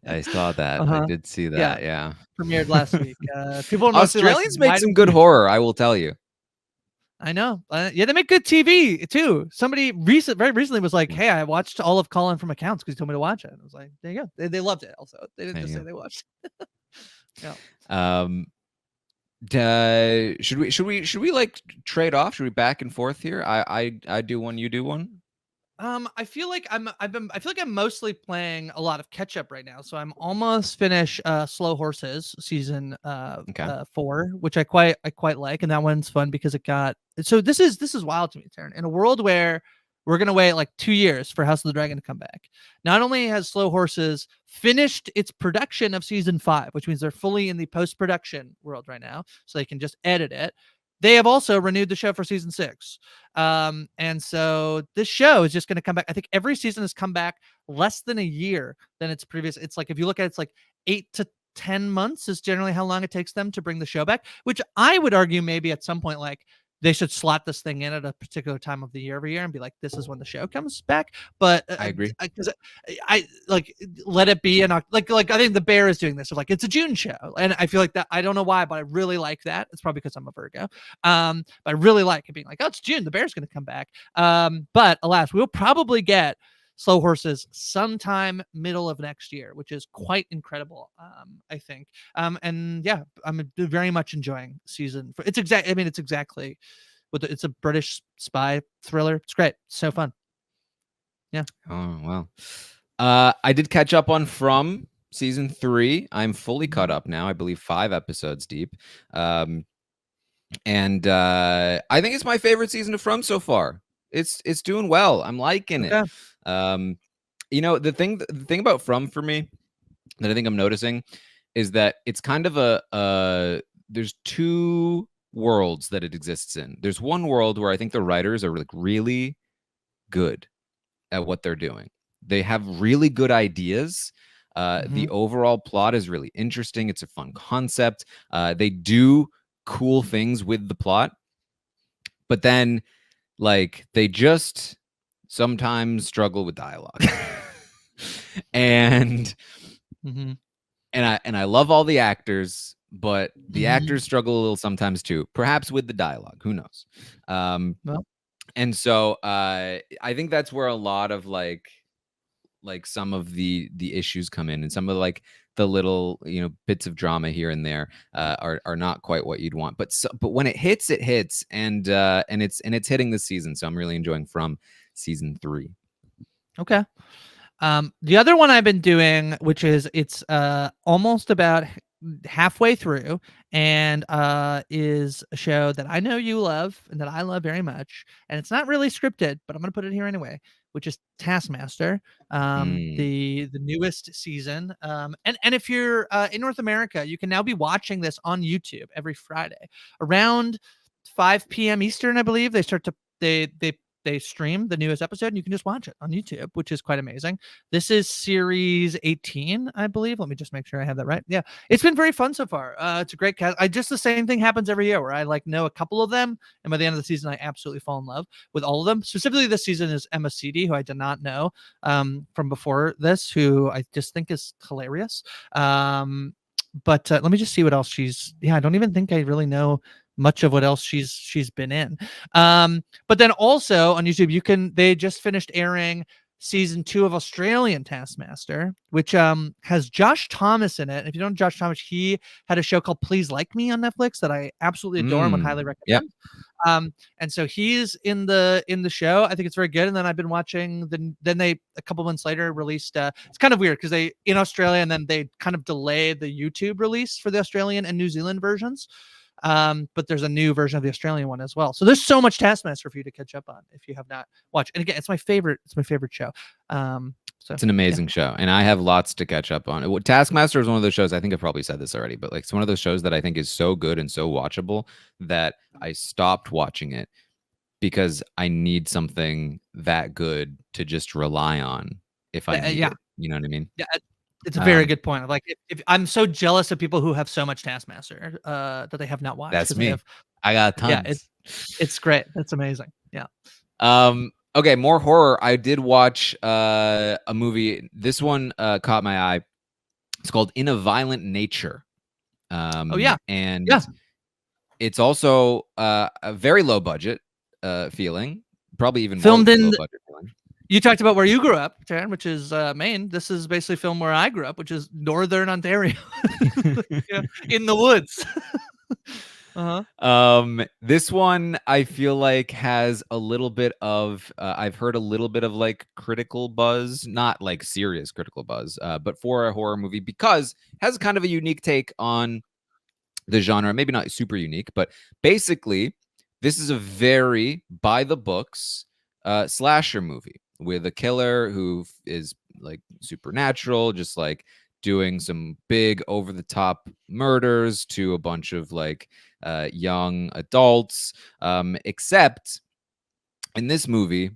I saw that. I did see that. Yeah. Premiered last week. People Australians make some good horror, I will tell you. I know. Yeah, they make good TV too. Somebody very recently was like, "Hey, I watched all of Colin from Accounts because he told me to watch it." And I was like, "There you go." They loved it. Also, they didn't just say they watched. Yeah. Should we like trade off? Should we back and forth here? I do one, you do one. I feel like I'm mostly playing a lot of catch up right now. So I'm almost finished Slow Horses season 4, which I quite like, and that one's fun because it got so this is wild to me, Taran. In a world where we're gonna wait like 2 years for House of the Dragon to come back. Not only has Slow Horses finished its production of season 5, which means they're fully in the post-production world right now, so they can just edit it. They have also renewed the show for season 6. And so this show is just going to come back. I think every season has come back less than a year than its previous. It's like, if you look at it, it's like 8 to 10 months is generally how long it takes them to bring the show back, which I would argue maybe at some point, like, they should slot this thing in at a particular time of the year every year and be like, this is when the show comes back. But I agree. Because I like, let it be. And like I think The Bear is doing this. So like, it's a June show. And I feel like that, I don't know why, but I really like that. It's probably because I'm a Virgo. But I really like it being like, oh, it's June. The Bear's going to come back. But alas, we'll probably get Slow Horses sometime middle of next year, which is quite incredible, I think. And yeah, I'm very much enjoying season. It's exactly what it's a British spy thriller. It's great, so fun. Yeah. Oh well. I did catch up on From. season 3. I'm fully caught up now. I believe 5 episodes deep. And I think it's my favorite season of From so far. It's doing well. I'm liking it. You know, the thing about From for me that I think I'm noticing is that it's kind of a there's 2 worlds that it exists in. There's one world where I think the writers are like really good at what they're doing. They have really good ideas. The overall plot is really interesting. It's a fun concept. They do cool things with the plot, but then like they just sometimes struggle with dialogue. and I love all the actors, but the actors struggle a little sometimes too, perhaps with the dialogue. Who knows? And so I think that's where a lot of like some of the issues come in, and some of like the little, you know, bits of drama here and there are not quite what you'd want. But when it hits, and it's hitting this season. So I'm really enjoying From season 3. Okay. The other one I've been doing, which is it's almost about halfway through, and is a show that I know you love and that I love very much, and it's not really scripted, but I'm gonna put it here anyway, which is Taskmaster, the newest season. And if you're in North America, you can now be watching this on YouTube every Friday around 5 p.m. Eastern, I believe. They start to they stream the newest episode, and you can just watch it on YouTube, which is quite amazing. This is series 18, I believe. Let me just make sure I have that right. Yeah, it's been very fun so far. It's a great cast. The same thing happens every year where I like know a couple of them, and by the end of the season, I absolutely fall in love with all of them. Specifically, this season is Emma Seedy, who I did not know from before this, who I just think is hilarious. But let me just see what else she's. Yeah, I don't even think I really know much of what else she's been in. But then also on YouTube, they just finished airing season 2 of Australian Taskmaster, which has Josh Thomas in it. If you don't know Josh Thomas, he had a show called Please Like Me on Netflix that I absolutely adore and would highly recommend. And so he's in the show. I think it's very good. And then I've been watching then they a couple months later released it's kind of weird because they in Australia, and then they kind of delayed the YouTube release for the Australian and New Zealand versions. But there's a new version of the Australian one as well. So there's so much Taskmaster for you to catch up on if you have not watched. And again, it's my favorite show. So it's an amazing show, and I have lots to catch up on. Taskmaster is one of those shows, I think I've probably said this already, but like it's one of those shows that I think is so good and so watchable that I stopped watching it because I need something that good to just rely on if I need it. You know what I mean? Yeah. It's a very good point. Like, if I'm so jealous of people who have so much Taskmaster that they have not watched. That's me. I got tons. Yeah, it's great. That's amazing. Yeah. Okay, more horror. I did watch a movie. This one caught my eye. It's called In a Violent Nature. And it's also a very low budget feeling. Probably even filmed more in low budget feeling. You talked about where you grew up, Taran, which is Maine. This is basically filmed where I grew up, which is Northern Ontario, in the woods. This one I feel like has a little bit of I've heard a little bit of like critical buzz, not like serious critical buzz, but for a horror movie, because it has kind of a unique take on the genre. Maybe not super unique, but basically this is a very by the books slasher movie with a killer who is like supernatural, just like doing some big over the top murders to a bunch of like young adults, except in this movie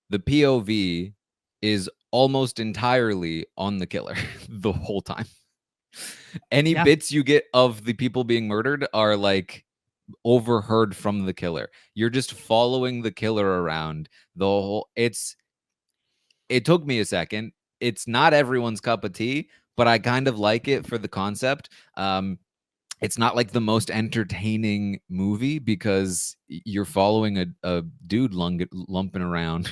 the POV is almost entirely on the killer the whole time. Any bits you get of the people being murdered are like overheard from the killer. You're just following the killer around the whole. It took me a second. It's not everyone's cup of tea, but I kind of like it for the concept. It's not like the most entertaining movie because you're following a dude lumping around.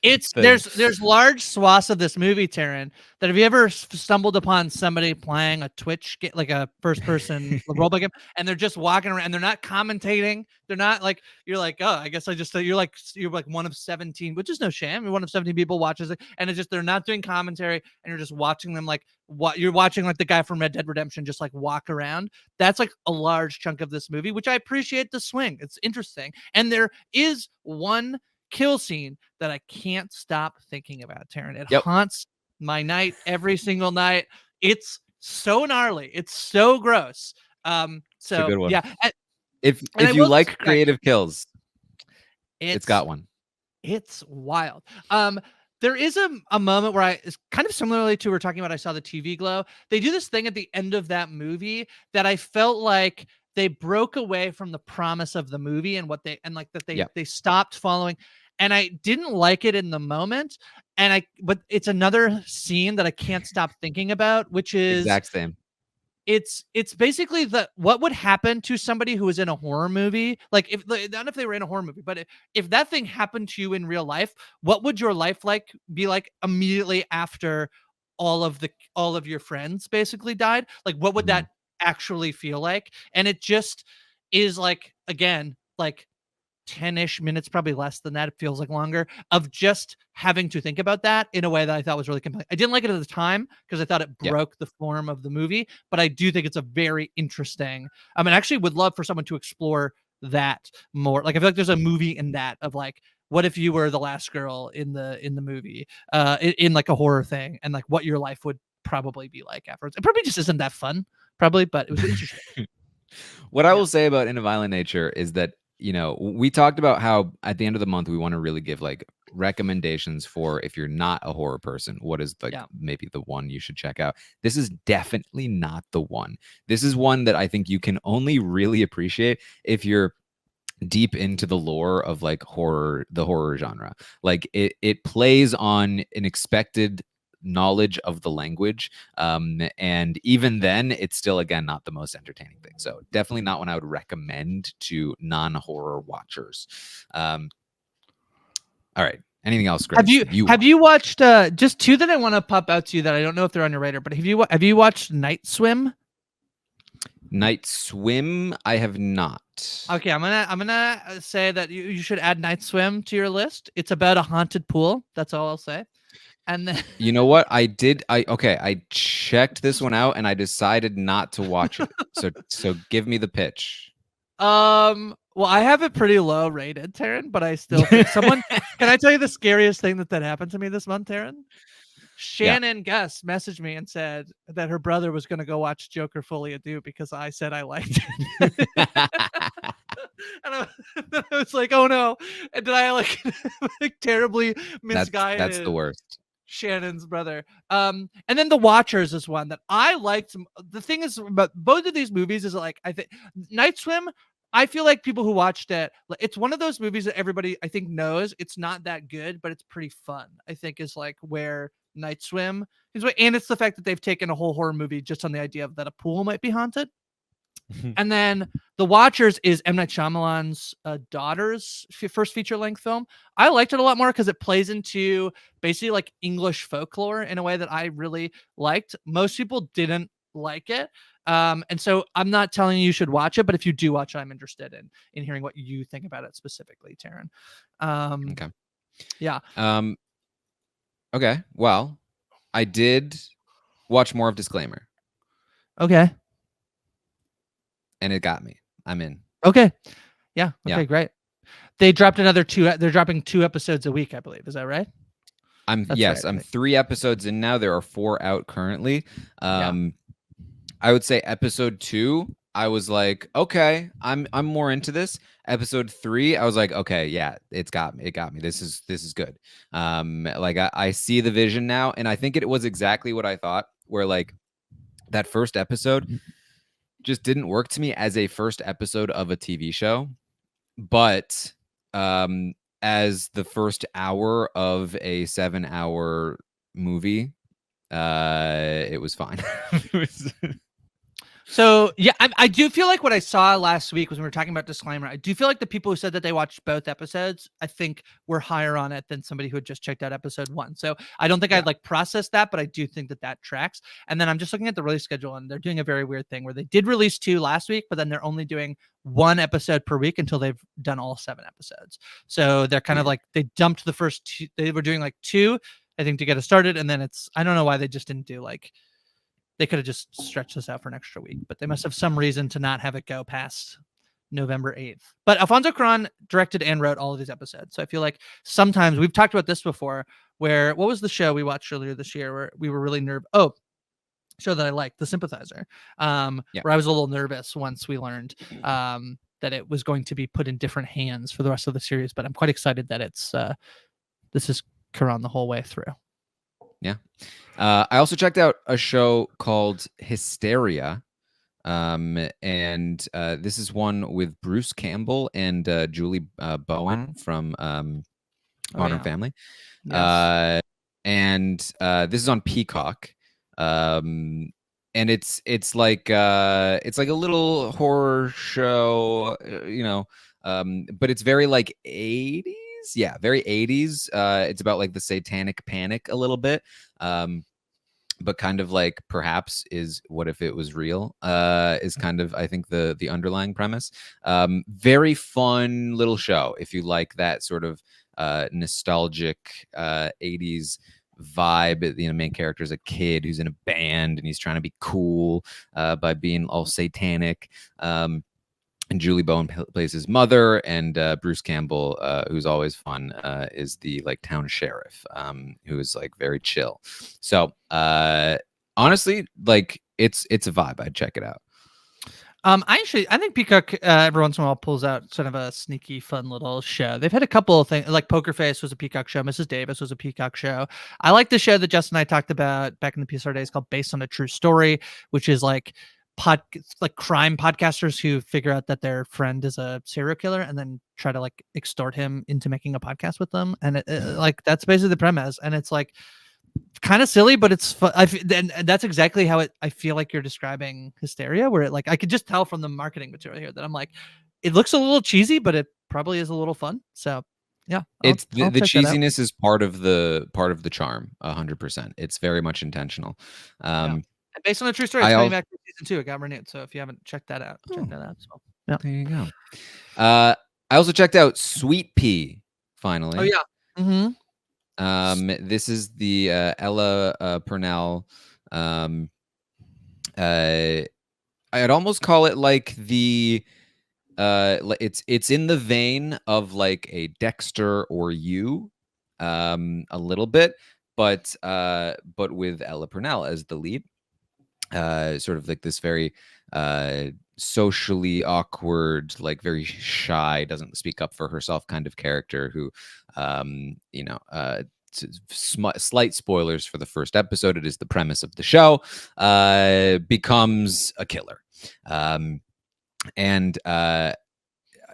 There's large swaths of this movie, Taran, that have you ever stumbled upon somebody playing a Twitch game, like a first person role game, and they're just walking around and they're not commentating. They're not like, you're like, oh, I guess you're like one of 17, which is no shame. You're one of 17 people watches it, and it's just they're not doing commentary, and you're just watching them like what you're watching, like the guy from Red Dead Redemption just like walk around. That's like a large chunk of this movie, which I appreciate the swing. It's interesting. And there is one kill scene that I can't stop thinking about, Taran. It haunts my night every single night. It's so gnarly. It's so gross. So it's a good one. Yeah. If you like creative kills, it's got one. It's wild. There is a moment where it's kind of similarly to we're talking about I Saw the TV Glow. They do this thing at the end of that movie that I felt like they broke away from the promise of the movie and what they stopped following. And I didn't like it in the moment. But it's another scene that I can't stop thinking about, which is exact same. It's basically what would happen to somebody who was in a horror movie. Like not if they were in a horror movie, but if that thing happened to you in real life, what would your life be like immediately after all of your friends basically died? Like, what would that actually feel like? And it just is like, again, like 10-ish minutes, probably less than that. It feels like longer of just having to think about that in a way that I thought was really compelling. I didn't like it at the time because I thought it broke the form of the movie, but I do think it's a very interesting. I mean, I actually would love for someone to explore that more. Like, I feel like there's a movie in that of like, what if you were the last girl in the movie, in like a horror thing, and like what your life would probably be like afterwards. It probably just isn't that fun, probably, but it was interesting. What I will say about In a Violent Nature is that, you know, we talked about how at the end of the month we want to really give like recommendations for if you're not a horror person, what is like maybe the one you should check out. This is definitely not the one. This is one that I think you can only really appreciate if you're deep into the lore of like the horror genre. Like it plays on an expected knowledge of the language, and even then it's still, again, not the most entertaining thing. So definitely not one I would recommend to non-horror watchers. All right, anything else, Grace? Have you watched just two that I want to pop out to you that I don't know if they're on your radar, but have you watched Night Swim? Night Swim, I have not. Okay, I'm gonna say that you should add Night Swim to your list. It's about a haunted pool. That's all I'll say. And then you know what I did? I checked this one out and I decided not to watch it. So give me the pitch. Well, I have it pretty low rated, Taran, but I still think someone. Can I tell you the scariest thing that happened to me this month, Taran? Shannon Gus messaged me and said that her brother was going to go watch Joker Folie à Deux because I said I liked it. And I was like, oh no. And did I like terribly misguided? That's the worst. Shannon's brother. And then The Watchers is one that I liked. The thing is about both of these movies is like, I think Night Swim, I feel like people who watched it, it's one of those movies that everybody I think knows it's not that good, but it's pretty fun. I think is like where Night Swim is, and it's the fact that they've taken a whole horror movie just on the idea of that a pool might be haunted. And then The Watchers is M. Night Shyamalan's daughter's first feature-length film. I liked it a lot more because it plays into basically like English folklore in a way that I really liked. Most people didn't like it. And so I'm not telling you should watch it, but if you do watch it, I'm interested in hearing what you think about it specifically, Taran. Okay. Yeah. Okay. Well, I did watch more of Disclaimer. Okay. And it got me. I'm in. Okay. Yeah. Okay, great. They dropped another they're dropping 2 episodes a week, I believe. Is that right? I'm 3 episodes in now. There are 4 out currently. I would say episode 2, I was like, okay, I'm more into this. Episode 3, I was like, okay, yeah, it got me. This is good. Like I see the vision now, and I think it was exactly what I thought, where like that first episode just didn't work to me as a first episode of a TV show, but as the first hour of a 7-hour movie, it was fine. So yeah, I do feel like what I saw last week was when we were talking about disclaimer. I do feel like the people who said that they watched both episodes, I think were higher on it than somebody who had just checked out episode 1. So I don't think I'd like process that, but I do think that tracks. And then I'm just looking at the release schedule, and they're doing a very weird thing where they did release 2 last week, but then they're only doing 1 episode per week until they've done all 7 episodes. So they're kind of like they dumped the first 2. They were doing like 2, I think, to get us started, and then I don't know why they just didn't do like. They could have just stretched this out for an extra week, but they must have some reason to not have it go past November 8th. But Alfonso Cuarón directed and wrote all of these episodes. So I feel like sometimes we've talked about this before, where what was the show we watched earlier this year where we were really nervous? Oh, show that I liked, The Sympathizer, where I was a little nervous once we learned that it was going to be put in different hands for the rest of the series. But I'm quite excited that this is Cuarón the whole way through. Yeah. I also checked out a show called Hysteria. And this is one with Bruce Campbell and Julie Bowen from Modern Family. Yes. And this is on Peacock. And it's like a little horror show, but it's very like 80s. Yeah, very 80s. It's about like the satanic panic a little bit. But kind of like perhaps is what if it was real is kind of I think the underlying premise. Very fun little show if you like that sort of nostalgic 80s vibe. The main character is a kid who's in a band and he's trying to be cool by being all satanic. And Julie Bowen plays his mother, and Bruce Campbell, who's always fun, is the like town sheriff, who is like very chill. So honestly, like it's a vibe. I'd check it out. I think Peacock every once in a while pulls out sort of a sneaky, fun little show. They've had a couple of things, like Poker Face was a Peacock show, Mrs. Davis was a Peacock show. I like the show that Justin and I talked about back in the PSR days called Based on a True Story, which is like crime podcasters who figure out that their friend is a serial killer and then try to like extort him into making a podcast with them. And like that's basically the premise. And it's like kind of silly, but it's fun. And that's exactly how I feel like you're describing Hysteria, where it like I could just tell from the marketing material here that I'm like, it looks a little cheesy, but it probably is a little fun. So yeah, It's the cheesiness is part of the charm. 100%. It's very much intentional. Based on a true story, it's coming back to season 2. It got renewed. So if you haven't checked that out, check that out. So yeah, there you go. I also checked out Sweatpea finally. Oh yeah. Mm-hmm. This is the Ella Purnell. I'd almost call it like the it's in the vein of like a Dexter or You, a little bit, but with Ella Purnell as the lead. Sort of like this very socially awkward, like very shy, doesn't speak up for herself kind of character who, slight spoilers for the first episode. It is the premise of the show, becomes a killer.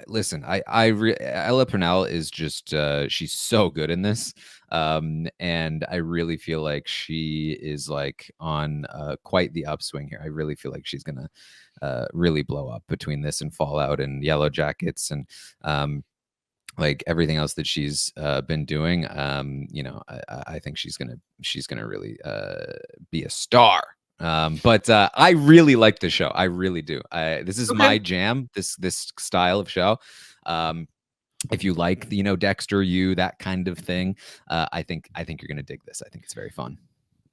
Listen, Ella Purnell is just she's so good in this, and I really feel like she is like on quite the upswing here. I really feel like she's gonna really blow up between this and Fallout and Yellow Jackets and like everything else that she's been doing. I think she's gonna really be a star. But I really like the show. I really do. This is my jam. This style of show. If you like Dexter, You, that kind of thing, I think you're gonna dig this. I think it's very fun.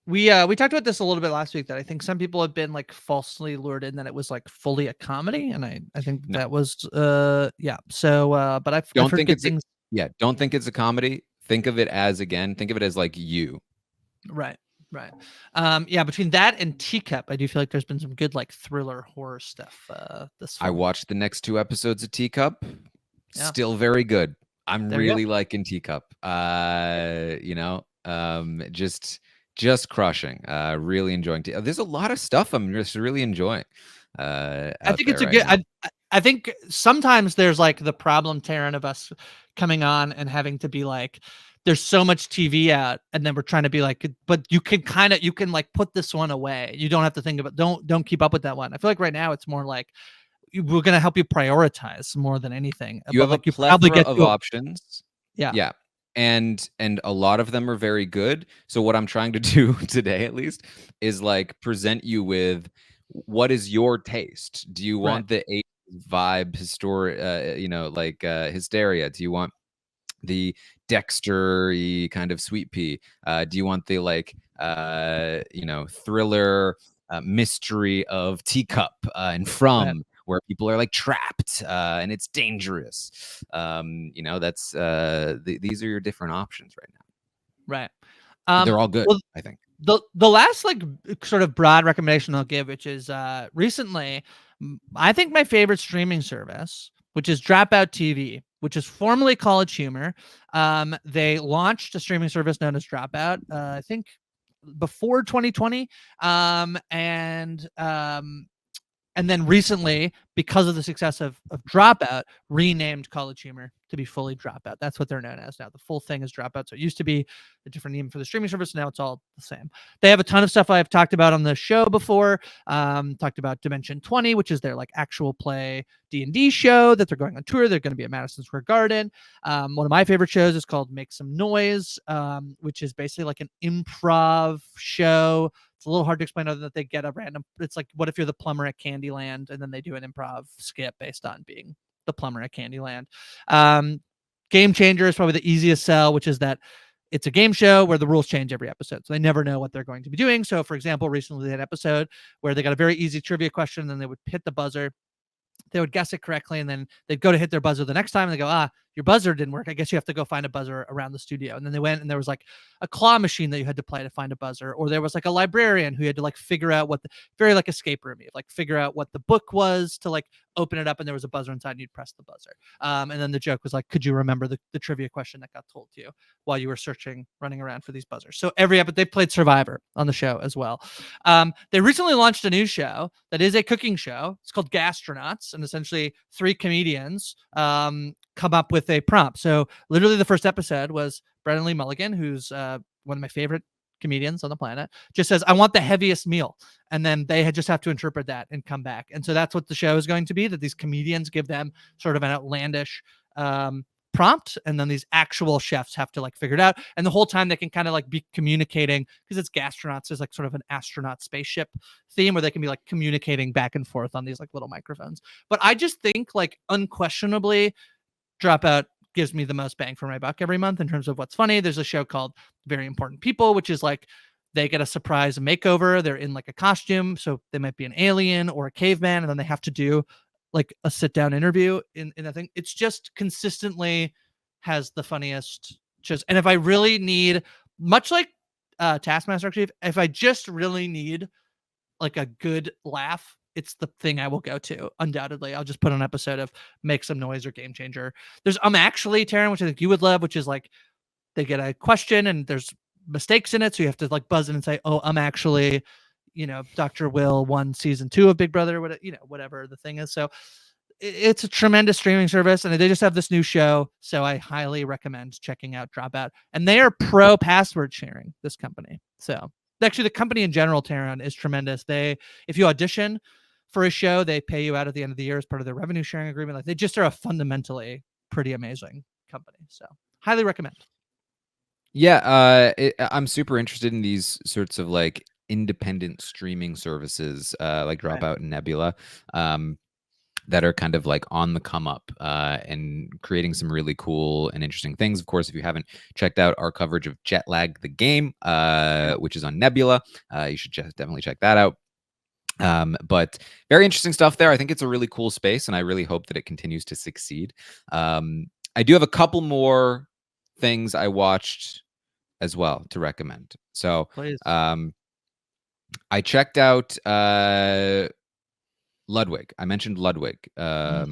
We talked about this a little bit last week, that I think some people have been like falsely lured in that it was like fully a comedy, and I think that was So but I've heard good things. Don't think it's a comedy. Think of it as like You. Right. Between that and Teacup, I do feel like there's been some good like thriller horror stuff this fall. I watched the next 2 episodes of Teacup. Still very good. I'm really liking Teacup. Just crushing. Really enjoying there's a lot of stuff I'm just really enjoying. I think it's a good I think sometimes there's like the problem, Taran, of us coming on and having to be like, there's so much TV out, and then we're trying to be like, but you can like put this one away. You don't have to think about don't keep up with that one. I feel like right now it's more like we're gonna help you prioritize more than anything. You But have a like you probably plethora get of to options. yeah. Yeah. And a lot of them are very good. So what I'm trying to do today, at least, is like present you with what is your taste. Do you want the 80s vibe, Hysteria? Do you want the Dexter-y kind of Sweetpea? Do you want the thriller mystery of Teacup and From? Where people are like trapped and it's dangerous. That's these are your different options right now. Right. They're all good, Well, I think. the last like sort of broad recommendation I'll give, which is recently, I think my favorite streaming service, which is Dropout TV, which is formerly College Humor. They launched a streaming service known as Dropout, I think before 2020, and then recently, because of the success of Dropout, renamed College Humor to be fully Dropout. That's what they're known as now. The full thing is Dropout. So it used to be a different name for the streaming service. Now it's all the same. They have a ton of stuff I've talked about on the show before. Talked about Dimension 20, which is their like actual play D&D show that they're going on tour. They're going to be at Madison Square Garden. One of my favorite shows is called Make Some Noise, which is basically like an improv show. It's a little hard to explain other than that they get a random. It's like, what if you're the plumber at Candyland, and then they do an improv skit based on being the plumber at Candyland. Game Changer is probably the easiest sell, which is that it's a game show where the rules change every episode, so they never know what they're going to be doing. So, for example, recently they had an episode where they got a very easy trivia question, and then they would hit the buzzer. They would guess it correctly, and then they'd go to hit their buzzer the next time, and they go, your buzzer didn't work. I guess you have to go find a buzzer around the studio. And then they went, and there was like a claw machine that you had to play to find a buzzer, or there was like a librarian who had to like figure out what very like escape room, like figure out what the book was to like open it up, and there was a buzzer inside, and you'd press the buzzer. And then the joke was like, could you remember the trivia question that got told to you while you were searching, running around for these buzzers? So every episode, they played Survivor on the show as well. They recently launched a new show that is a cooking show. It's called Gastronauts, and essentially 3 comedians come up with a prompt. So literally the first episode was Brennan Lee Mulligan, who's one of my favorite comedians on the planet, just says, I want the heaviest meal. And then they just have to interpret that and come back. And so that's what the show is going to be, that these comedians give them sort of an outlandish prompt, and then these actual chefs have to like figure it out. And the whole time they can kind of like be communicating, because it's Gastronauts, there's like sort of an astronaut spaceship theme where they can be like communicating back and forth on these like little microphones. But I just think like unquestionably Dropout gives me the most bang for my buck every month in terms of what's funny. There's a show called Very Important People, which is like they get a surprise makeover. They're in like a costume, so they might be an alien or a caveman, and then they have to do like a sit-down interview in I think it's just consistently has the funniest shows. And if I really need, much like Taskmaster, actually, if I just really need like a good laugh, it's the thing I will go to. Undoubtedly, I'll just put on an episode of Make Some Noise or Game Changer. There's Actually, Taran, which I think you would love, which is like they get a question and there's mistakes in it, so you have to like buzz in and say, "Oh, Actually, Dr. Will won season 2 of Big Brother," whatever the thing is. So it's a tremendous streaming service, and they just have this new show, so I highly recommend checking out Dropout. And they are pro password sharing, this company. So actually, the company in general, Taran, is tremendous. If you audition for a show, they pay you out at the end of the year as part of their revenue sharing agreement. Like, they just are a fundamentally pretty amazing company. So highly recommend. Yeah, I'm super interested in these sorts of like independent streaming services, like Dropout and Nebula, that are kind of like on the come up and creating some really cool and interesting things. Of course, if you haven't checked out our coverage of Jet Lag the Game, which is on Nebula, you should definitely check that out. But very interesting stuff there. I think it's a really cool space, and I really hope that it continues to succeed. I do have a couple more things I watched as well to recommend. So I checked out Ludwig. I mentioned Ludwig a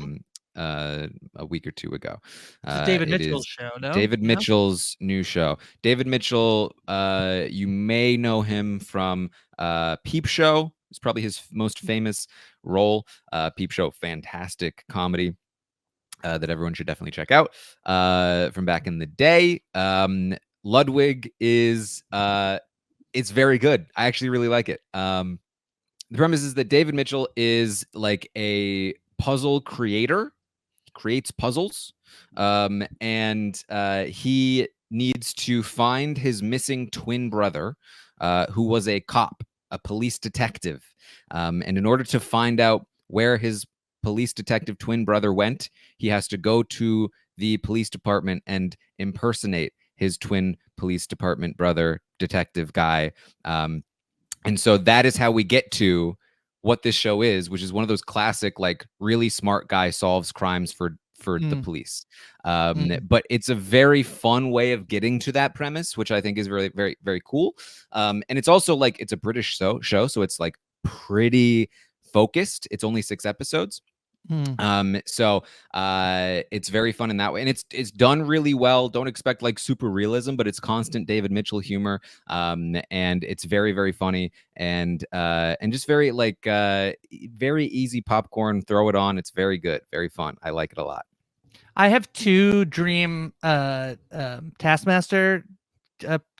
week or 2 ago. It's David Mitchell's show, no? David Mitchell's new show. David Mitchell, you may know him from Peep Show. It's probably his most famous role. Peep Show, fantastic comedy. that everyone should definitely check out from back in the day. Ludwig is it's very good. I actually really like it. The premise is that David Mitchell is like a puzzle creator, creates puzzles, and he needs to find his missing twin brother, who was a cop, a police detective. And in order to find out where his police detective twin brother went, he has to go to the police department and impersonate his twin police department brother, detective guy. And so that is how we get to what this show is, which is one of those classic, like, really smart guy solves crimes for the police. But it's a very fun way of getting to that premise, which I think is very, very, very cool. And it's also like, it's a British show, so it's like pretty focused. It's only 6 episodes. So it's very fun in that way, and it's done really well. Don't expect like super realism, but it's constant David Mitchell humor, and it's very, very funny, and just very like very easy popcorn. Throw it on. It's very good, very fun. I like it a lot. I have 2 dream Taskmaster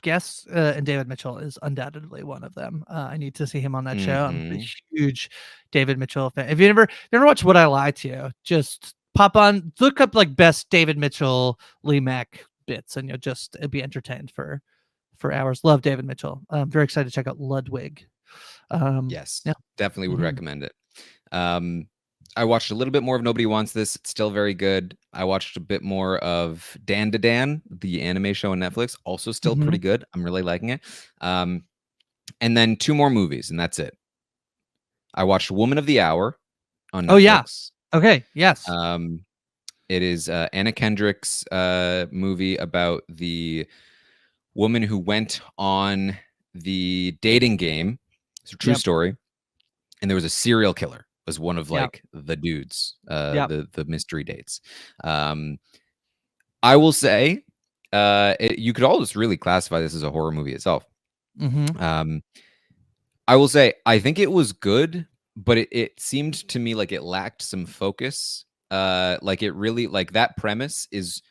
guests, and David Mitchell is undoubtedly one of them. I need to see him on that show. I'm a huge David Mitchell fan. If you ever watched Would I Lie to You, just pop on, look up like best David Mitchell Lee Mack bits, and you'll just be entertained for hours. Love David Mitchell. I'm very excited to check out Ludwig. Yes, yeah, definitely would recommend it. I watched a little bit more of Nobody Wants This. It's still very good. I watched a bit more of Dan to Dan, the anime show on Netflix. Also still pretty good. I'm really liking it. And then 2 more movies, and that's it. I watched Woman of the Hour on Netflix. Oh, yeah. Okay, yes. It is Anna Kendrick's movie about the woman who went on the dating game. It's a true story. And there was a serial killer. Was one of like the dudes, the mystery dates. I will say, you could almost really classify this as a horror movie itself. I will say, I think it was good, but it seemed to me like it lacked some focus. Like it really, like that premise is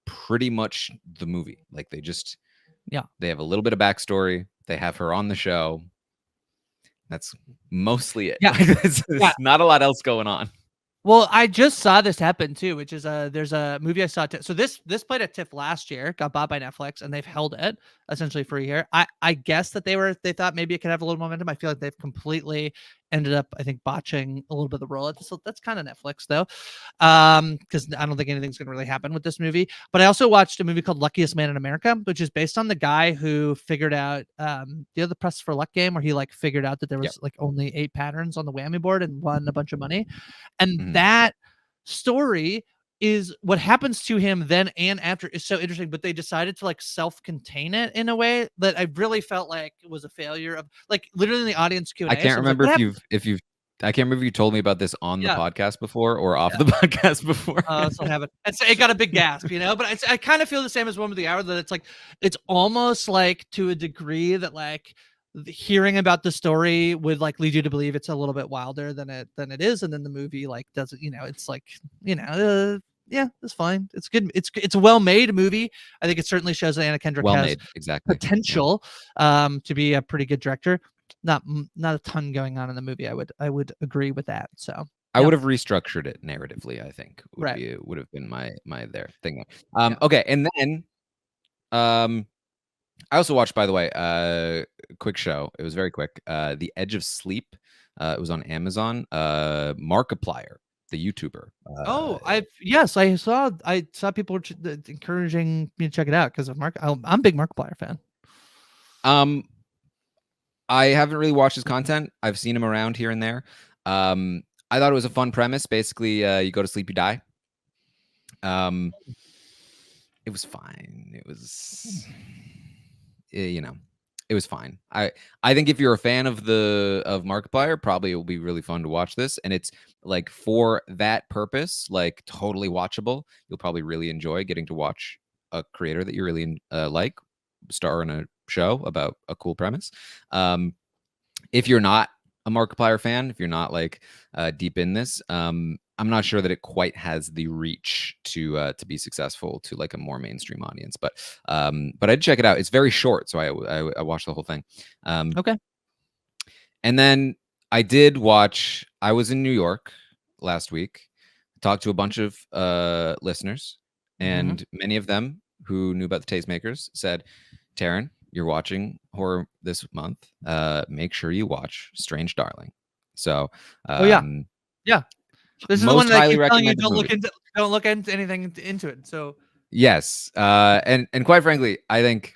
pretty much the movie. Like they just, they have a little bit of backstory. They have her on the show. That's mostly it. There's not a lot else going on. Well, I just saw this happen too, which is there's a movie I saw. So this played at TIFF last year, got bought by Netflix, and they've held it essentially for a year. I guess that they thought maybe it could have a little momentum. I feel like they've completely ended up, I think, botching a little bit of the rollout. So that's kind of Netflix though, because I don't think anything's gonna really happen with this movie. But I also watched a movie called Luckiest Man in America, which is based on the guy who figured out the Press for Luck game, where he like figured out that there was like only 8 patterns on the whammy board and won a bunch of money. And that story is what happens to him then and after is so interesting, but they decided to like self-contain it in a way that I really felt like it was a failure of, like, literally in the audience Q&A. I can't remember I can't remember if you told me about this on the podcast before or off the podcast before. So I haven't. And so it got a big gasp, but I kind of feel the same as Woman of the Hour, that it's like, it's almost like to a degree that like hearing about the story would like lead you to believe it's a little bit wilder than it is, and then the movie like doesn't, it's like, it's fine, it's good, it's a well-made movie. I think it certainly shows that Anna Kendrick has potential to be a pretty good director. Not a ton going on in the movie. I would agree with that. So I would have restructured it narratively, I think would have been my thing. Okay, and then I also watched, by the way, quick show. It was very quick. The Edge of Sleep. It was on Amazon. Markiplier, the YouTuber. I saw people encouraging me to check it out because of I'm a big Markiplier fan. I haven't really watched his content. I've seen him around here and there. I thought it was a fun premise. Basically, you go to sleep, you die. It was fine. It was, it was fine. I think if you're a fan of Markiplier, probably it will be really fun to watch this. And it's like, for that purpose, like totally watchable. You'll probably really enjoy getting to watch a creator that you really like star in a show about a cool premise. If you're not a Markiplier fan, if you're not like deep in this, I'm not sure that it quite has the reach to be successful to like a more mainstream audience. But I'd check it out. It's very short, so I watched the whole thing. Okay. And then I did watch. I was in New York last week. Talked to a bunch of listeners, and many of them who knew about the Tastemakers said, "Taran, you're watching horror this month. Make sure you watch Strange Darling." So, Yeah. This is the one most that I highly keep telling you recommended movie. don't look into anything into it. So Yes, and quite frankly, I think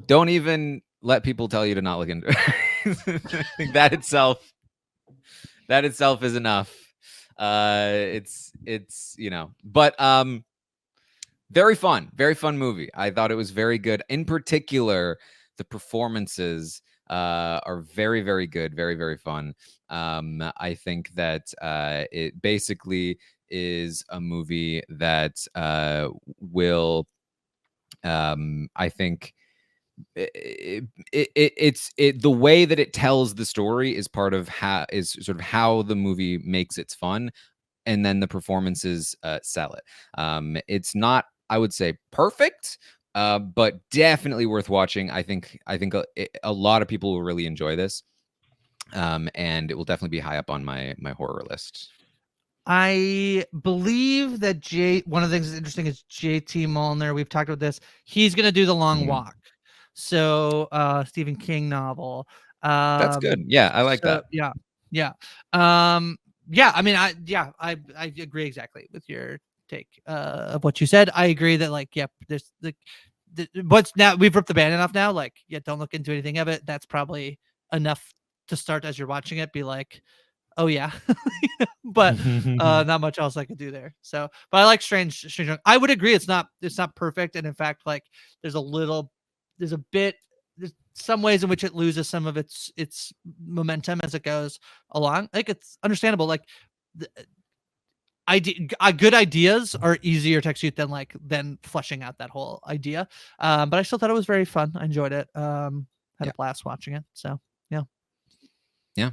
don't even let people tell you to not look into it. I think that itself is enough. It's but very fun movie. I thought it was very good. In particular, the performances are very, very good, very, very fun. I think that it basically is a movie that will, I think, it's the way that it tells the story is part of how the movie makes its fun, and then the performances sell it. It's not, I would say, perfect, but definitely worth watching. I think a lot of people will really enjoy this, and it will definitely be high up on my horror list. I believe that one of the things that's interesting is JT Molnar. We've talked about this. He's going to do The Long Walk. So, Stephen King novel. That's good. Yeah, I like that. Yeah. I mean, I agree exactly with your take of what you said. I agree that like, there's what's now we've ripped the band enough now. Like, don't look into anything of it. That's probably enough to start as you're watching it. Be like, oh yeah, but not much else I could do there. So, but I like Strange. I would agree it's not perfect, and in fact, like there's some ways in which it loses some of its momentum as it goes along. Like it's understandable. Like good ideas are easier to execute than fleshing out that whole idea. But I still thought it was very fun. I enjoyed it. Had a blast watching it. So yeah.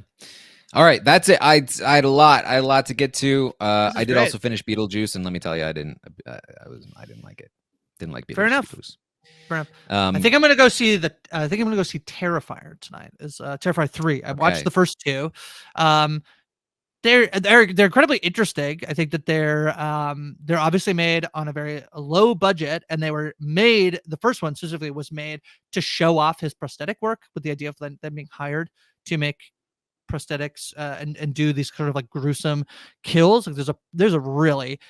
All right, that's it. I had a lot to get to. I did also finish Beetlejuice, and let me tell you, I didn't like it. Didn't like Beetlejuice. Fair enough. I think I'm gonna go see Terrifier tonight. Is Terrifier 3. I watched the first two. They're incredibly interesting. I think that they're obviously made on a very low budget, and they were made. The first one specifically was made to show off his prosthetic work, with the idea of them being hired to make prosthetics and do these kind of like gruesome kills. Like there's a really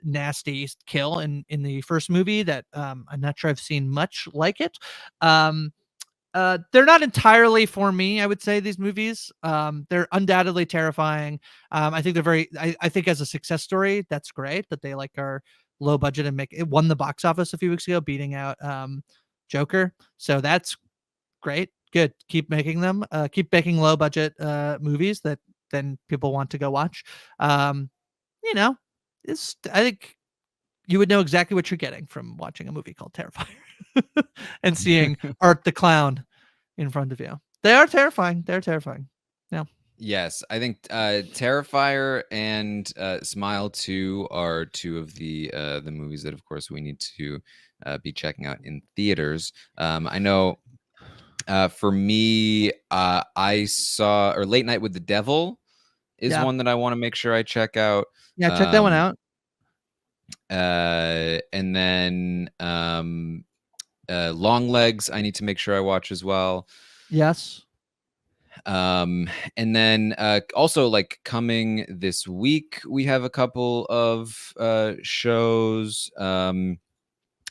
nasty kill in the first movie that I'm not sure I've seen much like it. They're not entirely for me, I would say, these movies. They're undoubtedly terrifying. I think they're very I think as a success story, that's great that they like are low budget and it won the box office a few weeks ago, beating out Joker. So that's great. Good. Keep making them. Keep making low budget movies that then people want to go watch. I think you would know exactly what you're getting from watching a movie called Terrifier and seeing Art the Clown in front of you. They are terrifying. They're terrifying. Yeah. Yes, I think Terrifier and Smile 2 are two of the movies that, of course, we need to be checking out in theaters. I know. For me, I saw Late Night with the Devil is one that I want to make sure I check out. Yeah, check that one out. And then Long Legs, I need to make sure I watch as well. Yes. And then also like coming this week, we have a couple of shows.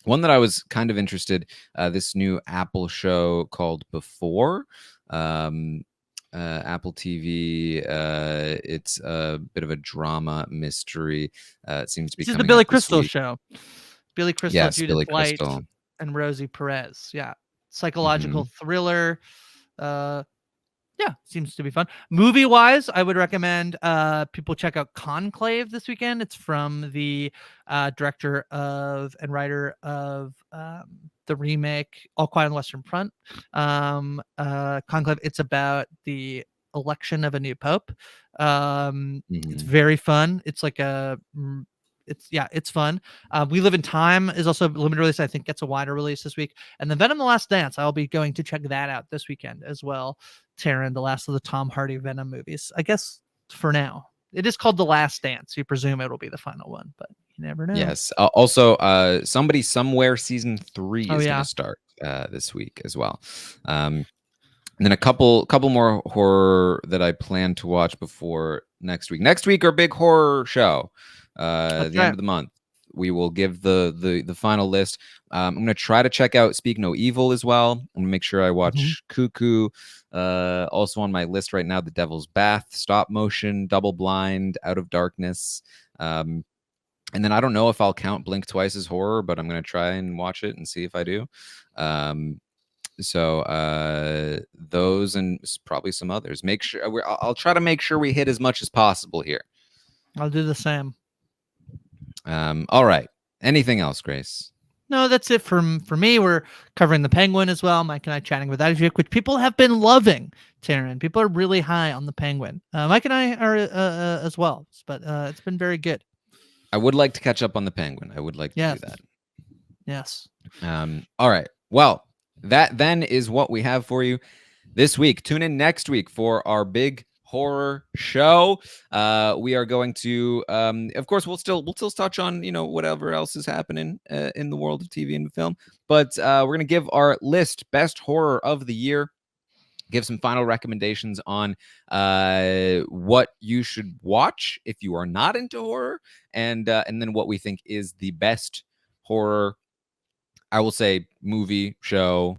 One that I was kind of interested, this new Apple show called Before, Apple TV. It's a bit of a drama mystery. It seems to be. This is the Billy Crystal show. Billy Crystal, yes, Judith Billy White, Crystal, and Rosie Perez. Yeah, psychological thriller. Yeah, seems to be fun. Movie wise, I would recommend people check out Conclave this weekend. It's from the director of and writer of the remake All Quiet on the Western Front. Conclave. It's about the election of a new pope. It's Mhm. very fun. It's like it's fun. We Live in Time is also limited release. I think gets a wider release this week. And then Venom: The Last Dance, I'll be going to check that out this weekend as well. Taran, the last of the Tom Hardy Venom movies. I guess for now, it is called The Last Dance. You presume it'll be the final one, but you never know. Yes. Also, Somebody Somewhere season 3 Oh, is yeah. going to start this week as well. And then a couple more horror that I plan to watch before next week. Next week, our big horror show. That's The right. end of the month, we will give the final list. I'm going to try to check out Speak No Evil as well. I'm going to make sure I watch Cuckoo. Also on my list right now, The Devil's Bath, Stop Motion, Double Blind, Out of Darkness. And then I don't know if I'll count Blink Twice as horror, but I'm going to try and watch it and see if I do. So those and probably some others. Make sure I'll try to make sure we hit as much as possible here. I'll do the same. All right. Anything else, Grace? No, that's it for me. We're covering The Penguin as well. Mike and I chatting with that, which people have been loving. Taran, people are really high on The Penguin. Mike and I are as well, but it's been very good. I would like to catch up on The Penguin. I would like to do that. Yes. All right. Well, that then is what we have for you this week. Tune in next week for our big horror show. We are going to, of course, we'll still touch on whatever else is happening in the world of TV and film, but we're gonna give our list best horror of the year. Give some final recommendations on what you should watch if you are not into horror, and then what we think is the best horror, I will say, movie, show,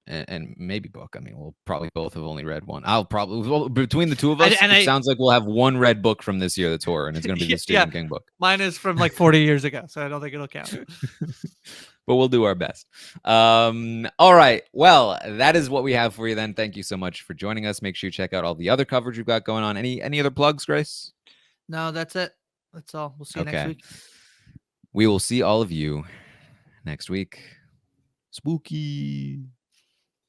and maybe book. I mean, we'll probably both have only read one. Between the two of us, sounds like we'll have one read book from this year that's horror, and it's going to be the Stephen King book. Mine is from like 40 years ago, so I don't think it'll count. But we'll do our best. All right. Well, that is what we have for you then. Thank you so much for joining us. Make sure you check out all the other coverage we've got going on. Any other plugs, Grace? No, that's it. That's all. We'll see you next week. We will see all of you next week. Spooky.